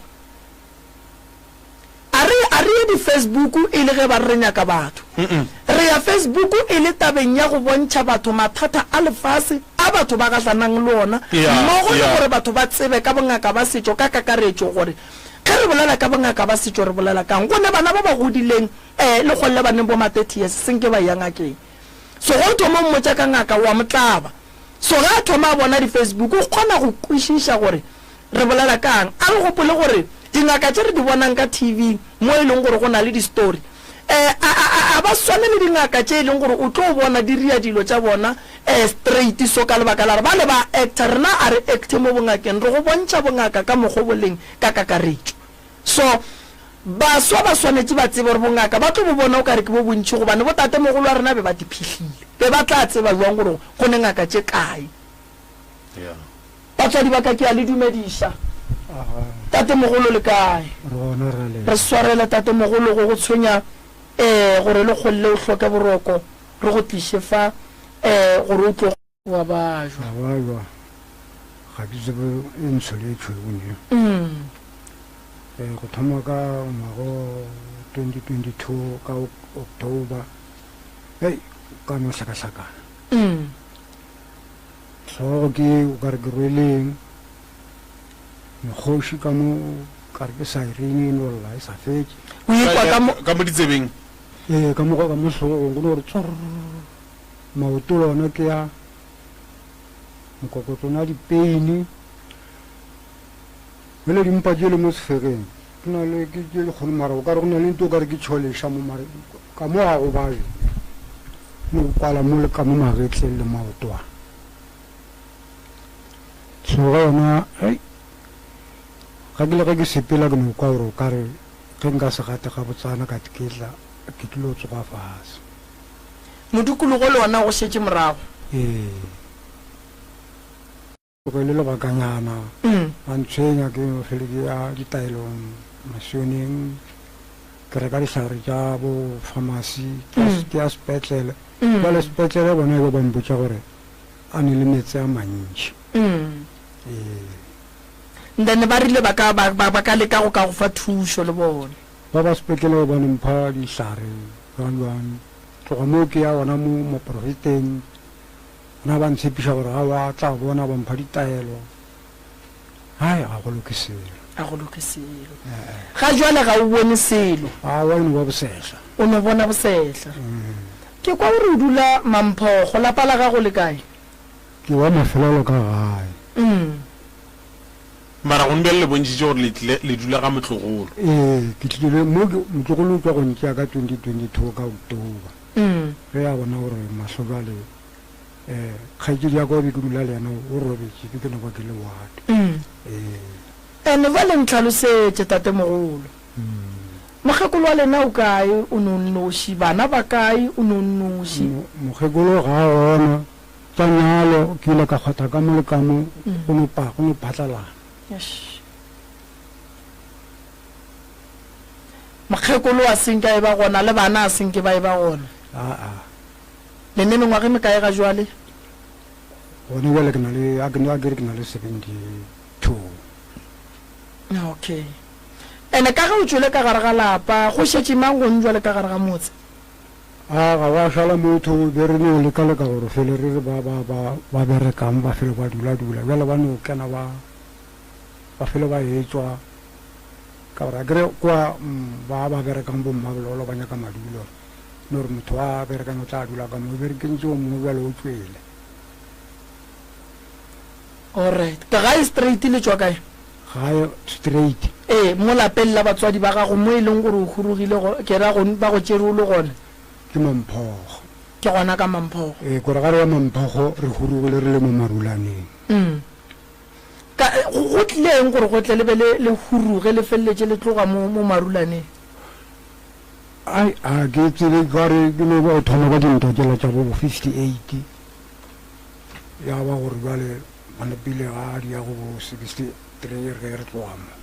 a re ye di-Facebook e le ge ba re nyaka batho re ya Facebook e le tabeng ya go bontšha batho mathata a lefase a batho ba gahlanang le ona mmogo le gore batho ba tsebe ka bongaka ba setšo ka kakaretšo gore ge re bolela ka bongaka ba setšo re bolela kang gone bana ba ba godileng le golle ba neng bo ma-30 years senke ba yangakeng so go thoma mmotša ka ngaka wa motlaba so ge a thoma a bona di-Facebook o kgona go kwešiša gore re bolela kang a re gopole gore dingaka tše re di bonang ka TV mo e leng gore go na le di-story a ba swane le dingaka tše e leng gore o tlo bona di ria dilo tša bona straight so ka lebaka la re ba le ba actor rena a re acte mo bongakeng re go bontšha bongaka ka mokgwa boleng ka kakaretšo so baswa ba swanetše ba tsebe gore bongaka ba tlo bo bona o ka re ke bo bontšhi gobane bo tate mogolo wa rena be ba diphihlile be ba tla tseba jwang gore go ne ngaka tše kae batswadi ba ka ke a le dumediša tate mogolo le kae re swarele tate mogolo go go tshwenya gore le kgolle o hloke boroko re go tliše fa gore o tlo wa bajwa ga ke tsebe e ntsho le tshweu go thoma ka ngwago 2022 ka October hei ka no hlakahlakana so ke o ka re ke rweleng mekgoši ka mo ka re ke sairene no lla e sa fetse o ikwa ka mo ka mo ditsebeng ka mo ka mo hlogong go no re tsor maoto lona ke ya mokokotlona dipeini mele dimpa jele mo sefegeng ke na le ke le kgone mara o ka re go na le nto o ka re ke tšholeša mo mare ka mo ga go baje mo kwala mo le ka mo magetle le maotoa so ga yona ga ke le ge ke sepela ke no kwa gore o ka re ge nka se gate ga botsana ka tiketla ke tlile o tsoga fase modukologo le ona go šetse morago go le lebakanyana ba ntshwenya ke fele ke ya ditaelong masioneng ke reka ditlhare tša bo pharmacy ke ya sepetlele jale sepetlele bona be ba mpotsa gore a ne le metse a mantši then ba rile ba ka leka go ka go fa thušo le bone ba ba sepetlele ba nempha ditlhare jang tloga moo ke ya ona mo moporofeteng na ba ntshepiša gore ga wa tla bona ba mpha ditaelo hai ga go loke selo ga jwale ga o bone selo a wa no ba bosehla o no bona bosehla ke kwa gore o dula Mamphogo lapa la gago le kae ke wa mafelelo ka gae mara go nbele le bontšitše gore le dula ga motlogolo ke tlile mo motlogolo o tswa go ntšea ka 2022 ka October ge ya bona gore mahlo jale kgaitsedi ya kwa be ke dula le yena o robetse ke no ba ke le wate ene ba le ntlhalosetse tatemogolo mokgekolo wa lena o kae o nonnoši bana ba kae o nonnoši mokgekolo ga ona tša nyalo ke ile ka kgwatha ka molekano go no phatlalana mokgekolo a senke e ba gona le bana a senke ba e ba gona le ne mengwage mekae ga jwale gone jale ke na le a kere ke na le 72 okay ene ka ga o tswele ka gare ga lapa go šetse mang go njwale ka gare ga motse ga wa šala motho be re ne o lekaleka gore fele re ba berekang ba fele ba dula jale ba ne o kena ba fele ba etswa ka gore a kere kwa ba berekang bommabelolo ba nyaka madulo no re motho wa berekang o tla dula ka mo berekentse o mongwe jale o tswele alright ka ga e straight le tswa kae ga straight mo lapeng la batswadi ba gago mo e leng gore o hurugile ke ra go ba go tšere o le gone ke Mamphogo ke gona ka Mamphogo kore ga re ya Mamphogo re hurugile re le mo marulaneng go tlileng gore go tle le be le huruge le feleletse le tloga mo marulaneng a ke tsele kare ke no ba thoma ka dinto tšela tša bo 58 ya ba gore jale manapile ga di ya go bo 63 re tlogamo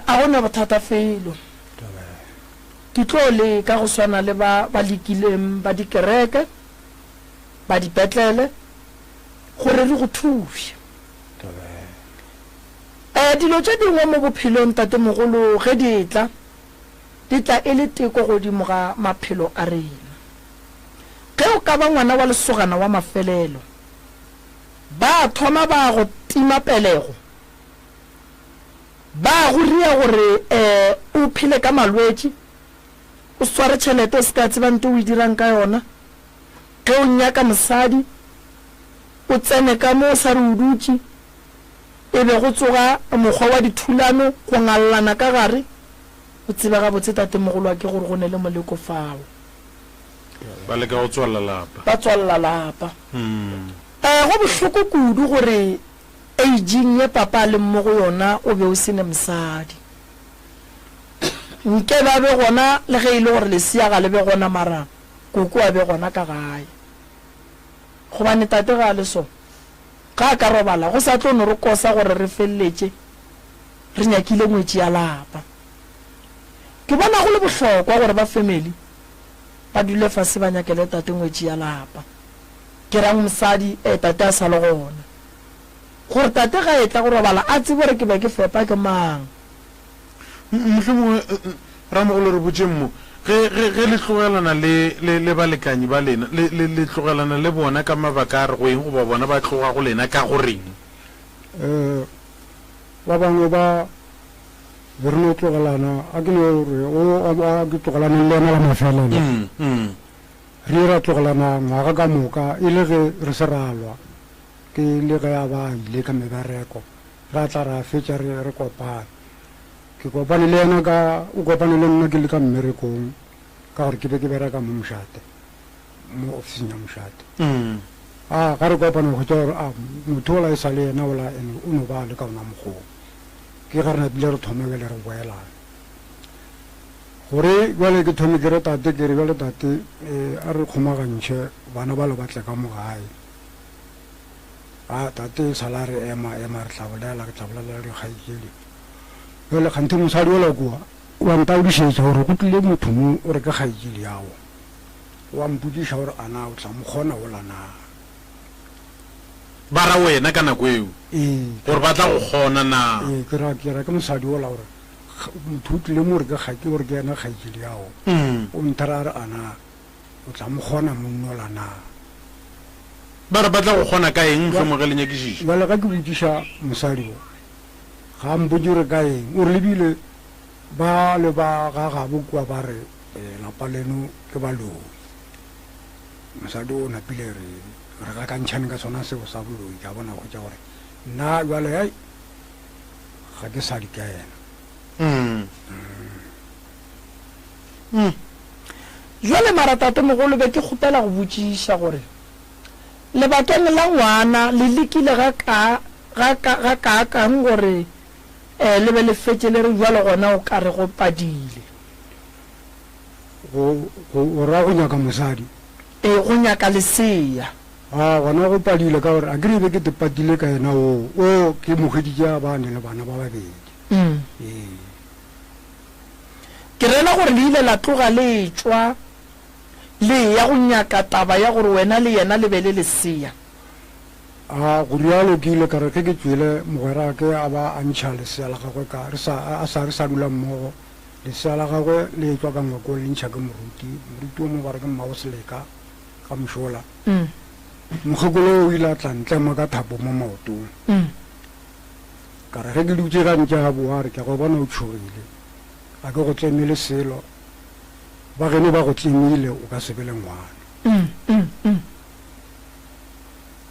a gona bothata felo ke tlo le ka go swana le ba lekileng ba dikereke ba dipetlele gore re go thuše dilo tše dingwe mo bophelong tatemogolo ge di tla e le teko godimo ga maphelo a rena ge o ka ba ngwana wa lesogana wa mafelelo ba thoma ba go tima pelego ba go ria gore o phile ka malwetši o sware tšhelete o se ka tsebante o e dirang ka yona ge o nyaka mosadi o tsene ka mo o sa re o dutše e be go tsoga mokgwa wa dithulano go ngallana ka gare o tseba ga botse tatemogolo ke gore go ne le moleko fao ba leka go tswalla lapa go bohloko kudu gore aging ye papa le mo go yona o be o sene mosadi nke ba be gona le ge ile gore lesia ga le be gona mara koko a be gona ka gae gobane tate ga le so ga ka robala go sa tlo no re kosa gore re feleletse re nyakile ngwetši ya lapa ke bona go le bohlokwa gore ba family ba dule fase ba nyakele tate ngwetši ya lapa ke rang mosadi tate a sa le gona gore tate ga e tla go robala a tsebe gore ke be ke fepa ke mang mohlomongwe ramogolo re botse mo ge le tlogelana le balekanyi ba lena le tlogelana le bona ka mabaka a re goeng goba bona ba tloga go lena ka goreng ba bangwe ba re no tlogelana a ke no re ke tlogelana le lena la mafelelo re ra tlogelana ngwaga ka moka e le ge re se ralwa ke le ge a ba ile ka mebereko ra tla ra fetša re kopana ke kopane le yena o kopane le nna ke le ka mmerekong ka gore ke be ke bereka mo mošate mo officing ya mošate ga re kopana go tša gore motho ola e sa le yena ola ene o no ba le ka ona mokgong ke ga re napile re thomebele re boelana gore jale ke thome ke re tate ke re jale tate a re kgomagantšhe bana ba le batle ka mogae tate sala re ema re tlabolela ke tlabolela dikgaikedi jale kganthe mosadi ola kua wa ntaodišetša gore go tlile motho mo o re ke kgaikedi yago wa mpodiša gore ana o tla mo kgona olana ba ra wena ka nako eo gore ba tla go kgona na ke ra ke mosadi ola gore motho o tlile mo gore ke ena kgaikedi yago o nthara re ana o tla mo kgona monnola na ba re ba tla go kgona ka eng tlhomoge le nyakišiša jale ga ke botsiša mosadi o ga mpotse re ka eng o re lebile ba le ba ga gabo kua ba re lapa leno ke baloi mosadi o napile re ka kantšhane ka sona seo sa boloi ka bona go tša gore nna jale ai ga ke sadi ka ena jale maratate mogolo be ke kgopela go botsiša gore lebakeng la ngwana le lekile ga kaakang gore le be le fetse le re jwale gona o ka re go padile go ra go nyaka mosadi go nyaka lesea gona go padile ka gore a ke re be ke te patile ka ena o ke mogeditše a bane le bana ba babedi ke rena gore le ile la tloga le tšwa le ya go nyaka taba ya gore wena le yena le be le lesea go rialo ke ile kare ke tswile mogwera ke a ba a ntšha lesea la gagwe re sa dula mmogo lesea la gagwe le tswa ka ngwako le ntšha ke moruti o mo ba re ke mmao seleka ka mošola mokgekolo o ile a tla ntlema ka thapo mo maotong kare ge ke dutse ka ntša ga boa re ke go bona o tšhogile a ke go tlemele selo ba gene ba go tlemile o ka se be le ngwana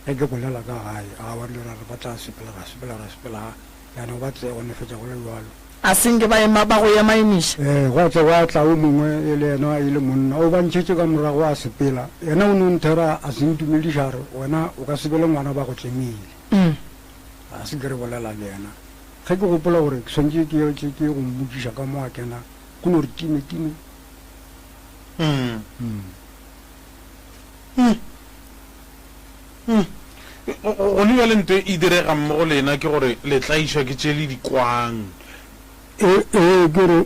ge ke bolela ka gae a wa re ba tla sepela yana ba tse gone fetša go le jalo a senke ba go ema emiša go tle go a tla o mongwe e le yena e le monna o bantšhetse ka morago a sepela yena o ne o nthera a se ntumediša re wena o ka se be le ngwana ba go tlemile a se ke re bolela le yena ge ke gopola gore ke swantse ke go mmotsiša ka mo a kena go no re time go le bjale nto e direga mmogo lena ke gore le tlaišwa ke tše le dikwang kere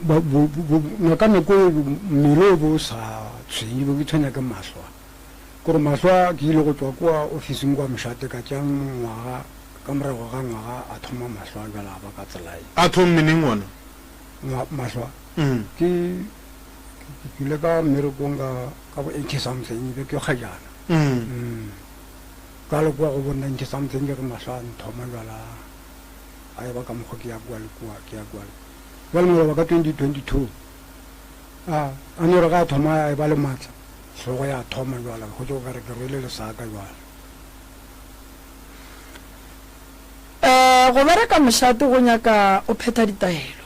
naka nako mmele o bo sa tshwenye bo ke tshwenya ke mahlwa kore mahlwa ke ile go tswa kwa officing kwa mošate ka tša ngwaga ka morago ga ngwaga a thoma mahlwa jala ba ka tselae a thommeneng ona mahlwa ke ile ka mmerekong ka bo 80 something be ke kgajana ka le kwa go bo 90 something ke mahlwa nthoma jala a e ba ka mokgwa ke ya kwa le kwa jale moloba ka 2022 a ne re ka thoma e ba le maatla hlogo ya thoma jala go tšo ka re ke rwele lesaka jala go bereka mošate go nyaka o phetha ditaelo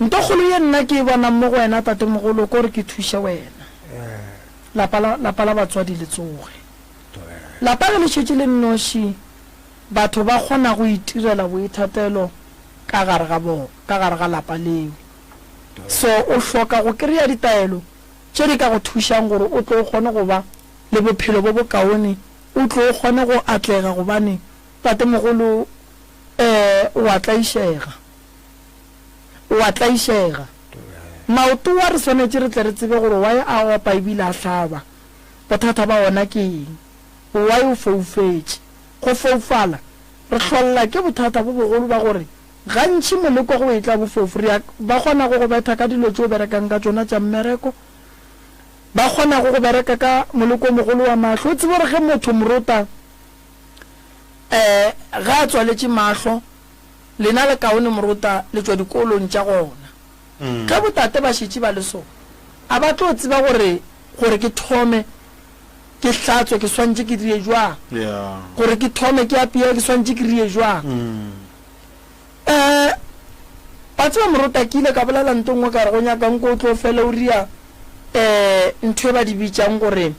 ntokgolo ye nna ke e bonang mo go wena tate mogolo ko re ke thuše wena lapa la batswadi le tsoge lapa ge le šetse le nnoši batho ba kgona go itirela boithatelo ka gare ga lapa leo so o hloka go kry-a ditaelo tše di ka go thušang gore o tlo o kgone go ba le bophelo bo bokaone o tlo o kgone go atlega gobane tate mogolo o a tlaišega maoto wa re swanetše re tle re tsebe gore wae a opa ebile a hlaba bothata ba ona ke eng wae o foufetše go foufala re hlolla ke bothata bo bogolo ba gore gantši moleko go e tla bofofori ba kgona go betha ka dilo tse o berekang ka tsona tša mmereko ba kgona go bereka ka moleko mogolo wa mahlo o tsebe gore ge motho moruta ga a tswaletše mahlo lena le kaone moruta le tswa dikolong tša gona ge botate ba šitše ba le so a ba tlo tseba gore ke thome ke hlatswe ke swantše ke die jwang gore ke thome ke apea ke swantše ke rie jwang ba tseba moruta ke ile ka bolela nto ngwe ka re go nyakang ko o tlo fela o ria ntho e ba di bitsang gore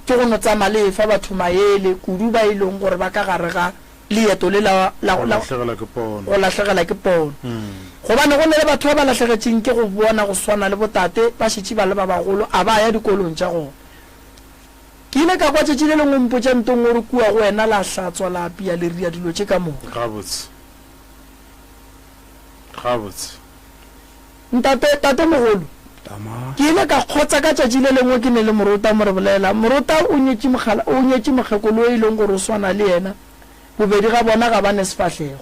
ke go no tsamaya le fa batho maele kudu ba e leng gore ba ka gare ga leeto le go latlhegela ke pono gobane go ne le batho ba ba latlhegetseng ke go bona go swana le botate ba šitše ba le ba bagolo a ba ya dikolong tša gona ke ile ka kwa tšatši le lengwe mpotša ntong gore kua go wena la hlatswa la apea le ria dilo tše ka moka tate mogolo ke ile ka kgotsa ka tšatši le lengwe ke ne le moruta more bolela moruta o nyetše mokgekolo e leng gore o swana le yena bobedi ga bona ga ba ne sefatlhego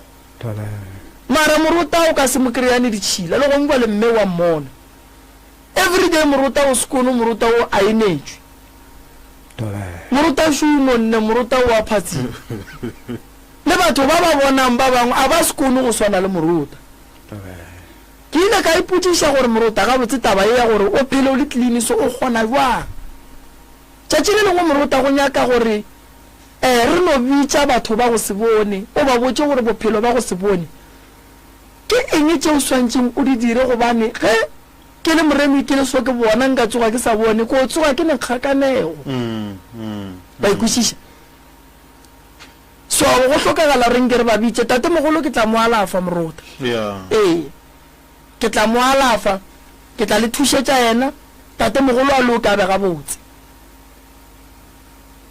mara moruta o ka se mo kry-ane ditšhila le gongwa le mme wa mmona everyday moruta o sekono moruta o a enetšwe moruta šumo nne moruta o a phatsile le batho ba ba bonang ba bangwe a ba sekono go swana le moruta ke ile ka ipotšiša gore moruta ga botse taba e ya gore o phele o le tliniso o kgona jwang tšatši le lengwe moruta go nyaka gore re no bitša batho ba go se bone o ba botše gore bophelo ba go se bone ke eng tšeo swantšeng o di dire gobane ge ke le moremi ke le so ke bona nka tsoga ke sa bone ko tsoga ke nekgakanego ba ikwešiša so go hlokagala reng ke re ba bitše tate mogolo ke tla mo alafa moruta ke tla mo alafa ke tla le thušetša yena tate mogolo a le o ka be gabotse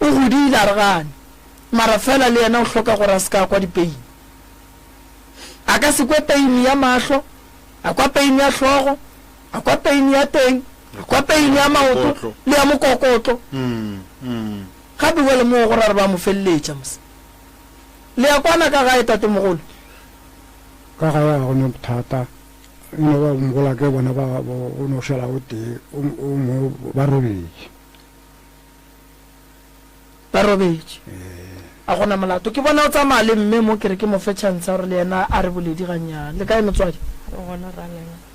o godile a re gane mara fela le yena o hloka gore a se ka kwa dipeini a ka se kwe peini ya mahlo a kwa peini ya hlogo a kwa peini ya teng a kwa peini ya maoto le ya mokokotlo gape wele mo gore re ba mo feleletša mose le ya kwana ka gae tate mogolo ka ga ya go no bothata ino ba mogola ke bona ba o no šala o tee o mo ba robetše a gona molato ke bona o tsamaya le mme mo kere ke mo fe chance gore le yena a re boledi ganyana le kae motswadi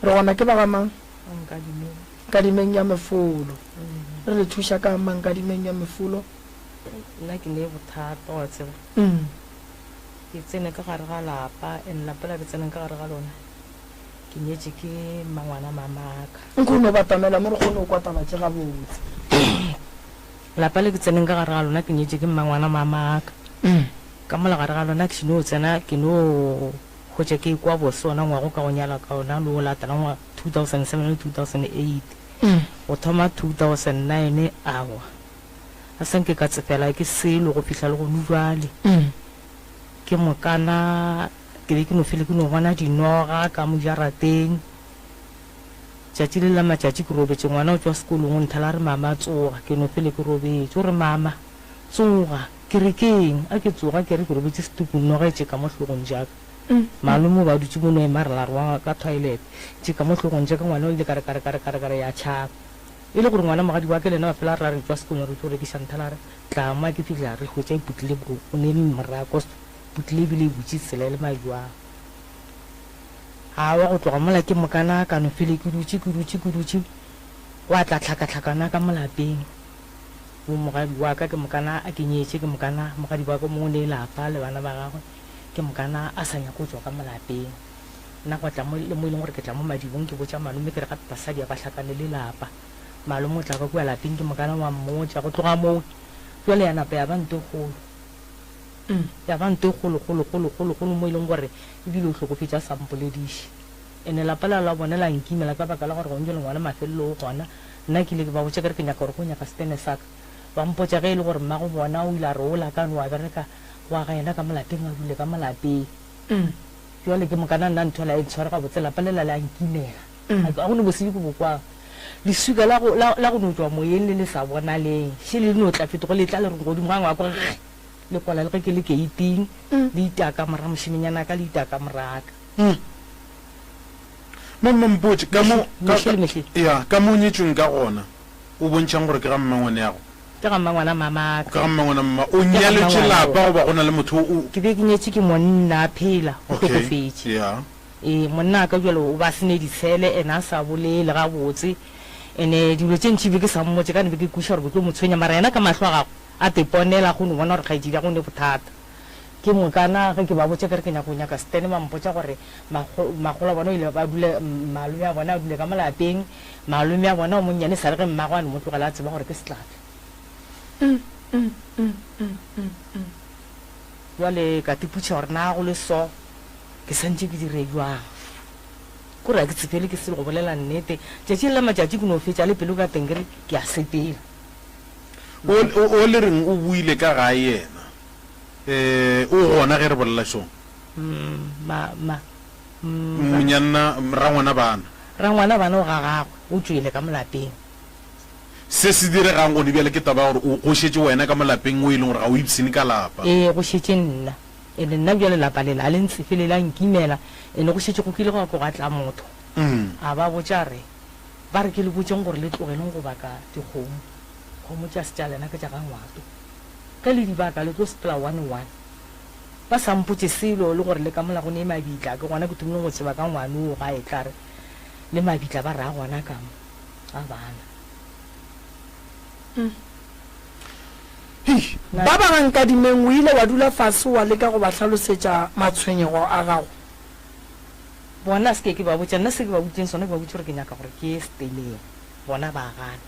re gona ke ba ga mang kadimeng ya mefolo re le thuša ka mang kadimeng ya mefolo nna ke ne bothata wa tseba ke tsene ka gare ga lapa and lapa la ke tseneng ka gare ga lona ke nyetse ke mangwana mamaka nkgono batamela mo re kgone o kwatabatše gabotse lapa le ke tseneng ka gare ga lona ke nyetse ke mangwana mamaka ka mola gare ga lona ke šino o tsena ke no gotse ke kwa bosona ngwago ka go nyala ka ona le o latela ngwa 2007 2008 go thoma 2009 awa a sanke ka tsefela ke selo go fihla le go nujwale ke mokana ke be ke no fele ke no bona dinoga ka mojarateng tšatši le la matšatši ke robetše ngwana o tswa sekolong o nthala re mama tsoga ke no fele ke robetše o re mama tsoga ke re keng a ke tsoga ke re ke robetše setupu noga e tše ka mo hlogong jaka malome ba dutše mo no emarela re wa ka toilet tše ka mo hlogong jaka ngwana o ile kare ya tšhaba e le gore ngwana mogadi wa ke lena ba fela re re tswa sekolong re tlo rekiša nthala re tlama ke fihla re hwetša iputlile o ne morako putlile ebile e botše tsela le majwang awa go tloga mola ke mokana ka no fele ke dutše wa tla tlhakatlhakana ka molapeng o mogadi wa ka ke mokana a ke nyetše ke mokana mogadi wa ka mongwe le lapa le bana ba gagwe ke mokana a sa nyako tswa ka molapeng nna go tla mo e leng gore ke tla mo madibong ke botša malome ke re gape basadi a ba tlhakane le lapa malome o tla ka kua lapeng ke mokana wa mmotša go tloga moo jale ya napa ya ba ntegolo mo e leng gore ebile o tlhokofetša sampolediše ene lapa la bona la nkimela ka baka la gore gonje le ngwana mafelelo o gona nna ke ile ke ba botša kere ke nyaka gore go nyaka stene saka ba mpotša ge e le gore mmago bona o ile a re ola kane wa bereka wa gaena ka molapeng a dule ka molapeng jale ke mokana nna ntho la e tshware ga botse lapa lela la nkimela a gone bosedi ko bokwang lesuka la go no tswa moyeng le le sa bonaleng še le no tla fetogo le tla le re godimo gangwe a kore le kwala le ge ke le gate-ing le itaka mora mošhimenyana ka le itaka moraka Mampotse ka mo mehle ya ka mo nyetsweng ka gona o bontšhang gore ke ga mmangwane yago ke ga mmangwana mamaka ka ga mmangwana mma o nyaletse lapa goba go na le motho o ke be ke nyetse ke monna a phela o Okay. tlhokofetse ya monna ka jalo o ba sene ditshele ene a sa bolele ga botse ene dilo tse ntši be ke sa mmotse ka ne be ke kuša gore ke tlo mo tshwenya mara yena ka matlho a gago a teponela go ne bona gore kgaedi ya go ne bothata ke mokana ge ke ba botse kere ke nyako nyaka stene ba mpotsa gore magolo a bona o ile ba dule malome a bona a dule ka molapeng malome a bona o monnyane sa le ge mmago a ne mo tlogela a tseba gore ke setlafe jale ka tiputša gore na go le so ke santse ke dire jwang kore a ke tsepele ke se le go bolela nnete tšatši le matšatši ke no fetša le pelo ka teng kere ke a sepela o le reng o buile ka ga yena o gona ge re bolela so monyanna rangwana bana rangwana bana o ga gagwe o tswele ka molapeng se se diregang go lebjale ke taba gore o šetse wena ka molapeng o e leng gore ga o ipsene ka lapa go šetse nna ene nna bjale lapa lela a le ntsefelela nkimela ene go šetse go kile go ko gatla motho a ba botša re ba re ke le botseng gore le tlogeleng go baka dikgomo kgomo tša se tša lena ke tša ga ngwato ka le dibaka le tlo sepela 1-1 ba sampotse selo le gore le ka mola go ne mabitla ke gona ke tumile go tseba ka ngwaneo ga e tlare le mabitla ba raa gona kamo a bana ba ba gankadimeng o ile wa dula fase wa leka go ba tlhalosetša matshwenyego a gago bona se ke ba botša nna se ke ba botseng sona ke ba botse gore ke nyaka gore ke ye seteleng bona ba gana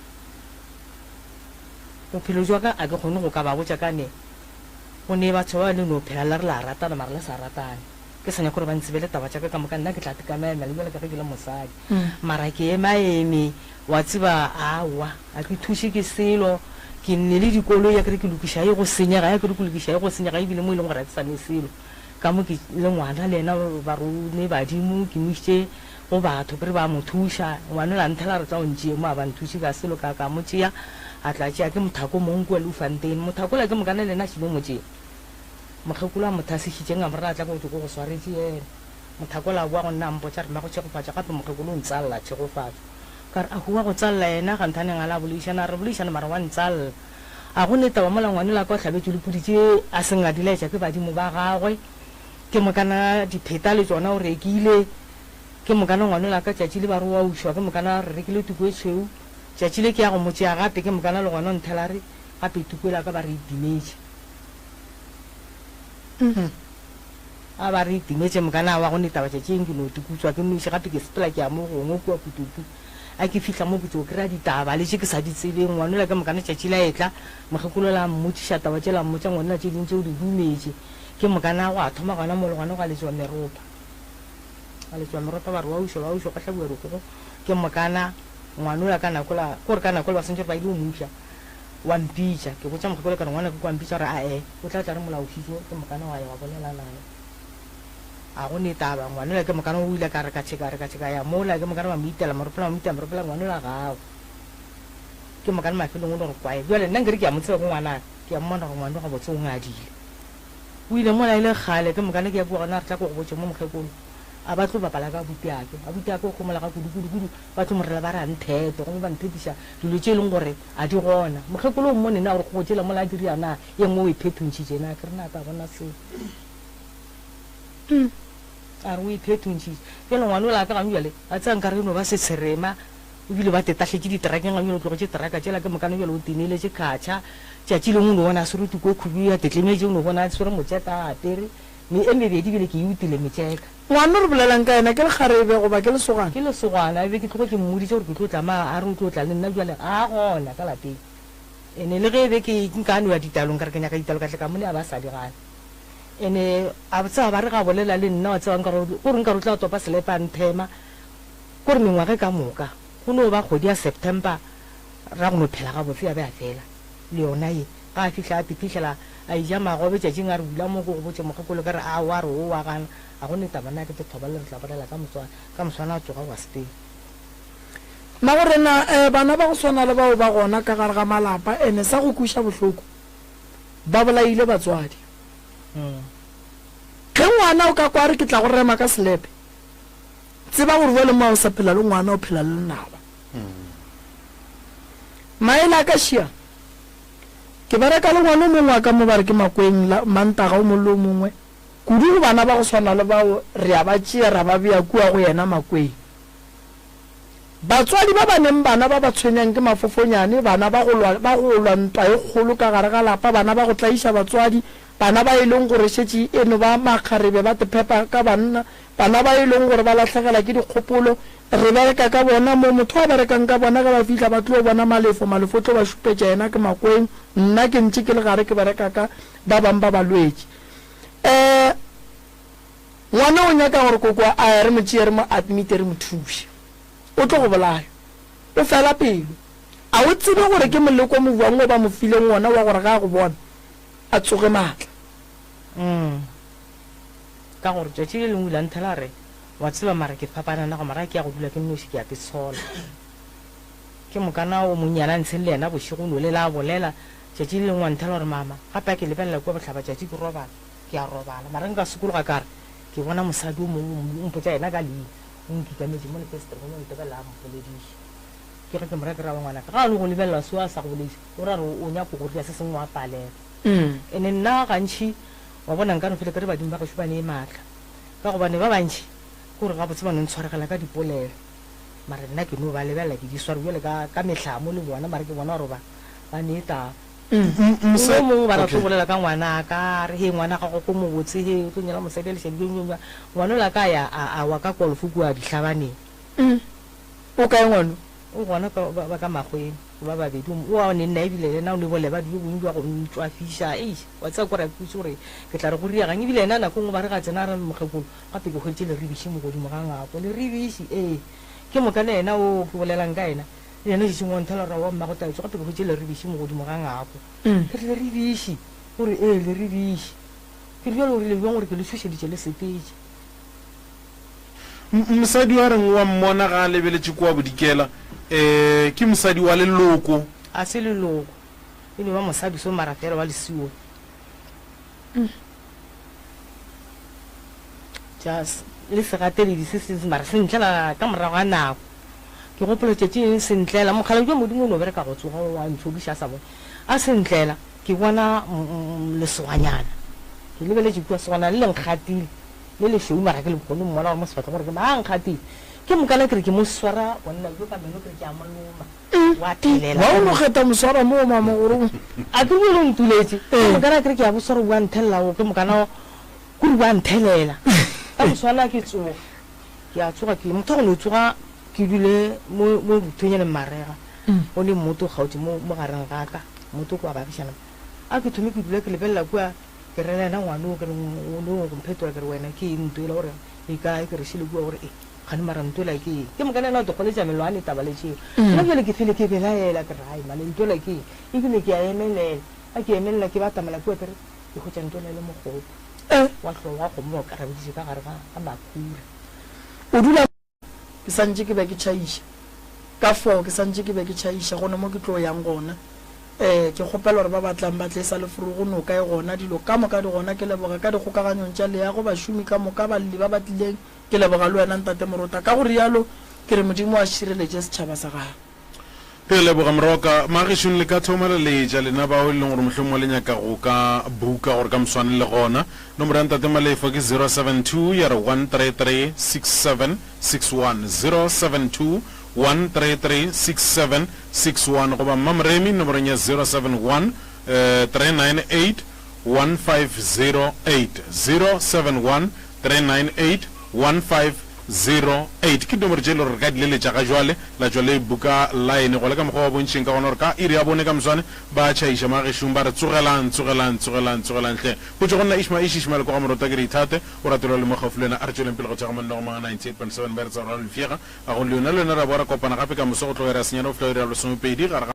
bophelo jwa ka a ke kgone go ka ba botša ka ne go ne batho ba le no phela la re la ratana mara le sa ratane ke senya gore ba ntsebele taba tša ka ka moka nna ke tla tekameela le bjale ka ge ke le mosadi mara ke emaeme wa tseba awa a ke thuše ke selo ke nne le dikolo ya kere ke lokiša ye go senyega ya kere ke lokiša ye go senyega ebile mo e leng gore a ke sane selo ka mo ke le ngwana le ena barone badimo ke mošitše go batho kere ba mo thuša ngwane la nthela re tla o ntšee mo a ba nthuše ka selo ka mo tšea a tla tšea ke mothako monkwe le ufanteng mothakola ke mokana le ena šilo mo tšea mokgekolo a motho a sešišeng a morera a tla ko go go swaretse ena mothakola a boa go nna mpotša re mma go tšhegofatša gape mokgekolo o ntsalela tšhegofatšo ka re a hua go tsalela ena ga nthaneng a la bolešana re bolešana mara wa ntsalela a go netaba mola ngwane la ka o tlhabetse lepoditše a sengadilaetša ke badimo ba gagwe ke mokana dipheta le tsona o rekile ke mokana ngwane la ka tšatši le ba re wa ušwa ke mokana re rekile tuku e tšhweu tšatši le ke ya go motšea gape ke mokana le gona o nthela re gape tuku e la ka ba re itimetše a ba re itimetše mokana wa go netaba tšatši eng ke no tukutswa ke noše gape ke sepela ke ya mo gongwe kua putupu a ke fihla mo kutse o kry-a ditaba le tše ke sa di tsebeng ngwane la ka mokana tšatši la etla mokgekolo la mmotšiša taba tše la mmotša ngwane la tše ding tšeo di dumetše ke mokana go a thoma gona mo le gona go a letswa meropa ba re wa ušwa ka tlhabua dikgogo ke mokana ngwane la ka nakola kore ka nakola ba sentse gore ba ile o moša wa mpitša ke botša mokgekolo ka re ngwana ke kwa mpitša gore ae o tla tla re molaofišo ke mokana wa ya wa bolela nae a go netaba ngwane la ke mokana o ile ka re ka tšheka ya mola ke mokana ba moitela moropela ngwane la gago ke mokana mafelong o le gore kwae jale nna nkere ke ya motseba go ngwana ke ya mmona gore ngwane ga botse o ngadile o ile mola e le gale ke mokana ke ya bua gona re tla ko go botse mo mokgekolo a ba tlo bapala ka abuti ake o kgomola ga kudu ba tlo morela ba re a nthepe gomme ba nthetiša dilo tše e leng gore a di gona mokgekolo o mmone na gore go tšela mola a diriana ye nngwe o e phetontšhitše na ke re na ka bona seo a re o iphetontšhitše fela ngwane o la ka gamo jale a tsea nka re no ba setsherema ebile ba tetatlhetse diterakeng gamo jale o tlogetše teraka tšela ke mokana jale o teneletše kgatšha tšatši lengwe no bona a sere tuko e khubi a tetlemetse o no bona a swere motšeka a apere me e mebedi bile ke e utile metšeka ngwane o re bolelang ka ena ke le kgarebe goba ke lesogana ke lesogana ebe ke tlogo ke mmoditše gore ke tlo tlama a re o tlo tla le nna jale a gona ka lapeng ene le ge ebe ke nkane wa ditalong ka re ke nyaka ditalo ka tle ka mone a ba sa di gane ene a tseba ba re ga bolela le nna wa tsebang gore nka re o tla topa selepa a nthema kore mengwage ka moka go no ba kgwedi ya september ra go no phela ga botse ya be a fela le yona ye ga a fitlha a pipitlhela a ija magobe tšatšing a re bula mo ko go botse mokgekolo ka re a wa re o wa gana a go netabana ke thoba le re tla bolela ka moswana a tsoga wa steng ma gorena bana ba go swana le bao ba gona ka gare ga malapa ene sa go kuša bohloko ba bolaile batswadi ge ngwana o ka kwa re ke tla go rema ka slepe tseba gore bo le mao sa phela le ngwana o phela le lenaba maela ka shia ke bereka le ngwana mongwe ka mo bare ke makweng la mantaga o mollo mongwe kudu go bana ba go swana le bao re a ba tšea ra ba bea kua go yena makweng batswadi ba baneng bana ba ba tshwenyang ke mafofonyane bana ba go lwa ntwa e kgolo ka gare ga lapa bana ba go tlaiša batswadi bana ba e leng gore šetše eno ba makgarebe ba tepepa ka banna bana ba e leng gore ba latlhegela ke dikgopolo re bereka ka bona mo motho a berekang ka bona ka ba fitlha ba tlo bona malefo tlo ba šupetša yena ke makweng nna ke ntše ke le gare ke bereka ka ba bang ba balwetse ngwana o nyaka gore koko a re mo tšea re mo admite re mo thuše o tlo go bolaya o fela pelo a o tsebe gore ke moleko mo buang o ba mo fileng ngwana wa gore ga go bona a tsoge maatla ka gore tšatši le lengwe la nthela re wa tseba mara ke phapanana go mara ke ya go dula ke nnoši ke ya ke sola ke mokana o monyana ntsheng le yena bošegono le la bolela tšatši le lengwe wa nthela gore mama gape ke lebelela kua botlhaba tšatši ke robala ke a robala mara nka sokologa kare ke bona mosadi o mongwe mpotsa yena ka leina o nkikametse mo lepestere mo ntebela mpolediše ke re ke morekera wa ngwanaka ga le go lebelela seo a sa go boledise o ra re o nyako go ria se sengwe wa palela ene nna gantšhi wa bona nka no fele ka re badimo ba gešo ba ne e maatla ka gobane ba bantšhi gore ga botse ba no ntshwaregela ka dipolelo mara nna ke no ba lebelela ke di sware bjale ka metlhamo le bona mara ke bona gore ba neetang mongwe ba ratlo bolela ka ngwana ka re he ngwana ga go ko mobotse he o tlo nyela mosadi le shedile ngwana la ka ya a wa ka kolofoko a dihlabaneng o kae ngwana o gona ba ka magweng ba babedi o a ne nna ebile lena o le bole ba dio bontsi wa go ntšwafisa wa tsa kore putse gore ke tla re go riagang ebile ena nako ngwe ba re ga tsena re mogekolo gape ke kgwetse le ribiši mo godimo ga ngapo le ribiši ke moka le ena o ke bolelang ka ena le ena šešeng wa nthela ra wa mma go taetso gape ke kgwetse le ribiši mo godimo ga ngapo ke le ribiši gore le ribiši ke rialo gore le bjang gore ke le šošeditše le sepetse mosadi wa reng wa mmona ga a lebeletše kua bodikela ke mosadi wa leloko a se leloko e le ba mosadi so marafela wa lesio just le segatele di se mara sentlela ka morago ga nako ke gopola tšetše sentlela mokgala jo modimo o no bereka go tsoga wa ntšhodiša sa bone a sentlela ke bona lesoanyana ke lebeletše kua segoana le lenkgatile le lešweu mara ke le bokgone mmona wa mo sefatla gore ke maankgatile ke mokana kere ke mo swara gonna jo ka meno kere ke a moloma wa thelela wa o no kgetha moswara mo mama gore a ke bile ntuletse ke mokana kere ke a boswara wa nthelela ke mokana kuri wa nthelela ka moswana ke tsoga ke a tsoga ke motho go no tsoga ke dule mo buthonyane marega o le motho gautse mo gareng ga ka motho kwa babišana a ke thome ke dule ke lebelela kua ke re lena ngwana o kere o no go mphetola kere wena ke ntwela gore e ka ke re shile kua gore gane mara ntwela ke mokana na togoletša meloane taba le tšeo ena bjale ke fele ke belaela ke rai mane ntwela ke ebile ke a emelela a ke emelela ke batamela kua kere ke kgotša ntwela le mogopo wa tlo wa go mo karabeditše ka gare ga makhure o dula ke santše ke be ke tšhaiša ka fo ke santše ke be ke tšhaiša gona mo ke tlo yang gona ke kgopela gore ba batlang ba tle sa lefuru go noka e gona dilo ka moka di gona ke leboga ka dikgokaganyong tša leago bašomi ka moka balli ba batlileng ke leboga le wena ntate morota ka gore yalo ke re modimo a šireletše setšhaba sa gago re leboga moroka magešong le ka thoma leleja lena bao e leng gore mohlomong le nyaka go ka buka gore ka moswane le gona nomoro ya ntate malefo ke 072 ya re 133 6761 072 1336761 goba mmamoremi nomorong ya 071 398 1508 071 398 1508 ke nomoro tše le gore re ka dileletša ga jwale la jwale buka line go le ka mokgwa wa bontšheng ka gona gore ka iri ya bone ka moswane ba tšhaiša magešong ba re tsogelang tle go tse go nna ishmael ko ga morota ke re ithate o ratelwa le mogaufu le ena a re tsweleng pele go tšhaga monna go maga 98.7 ba re tsa rora lefiega a go le yona ra boa ra kopana gape ka moso go tlogera senyana go fla iri ya lesomepedi gare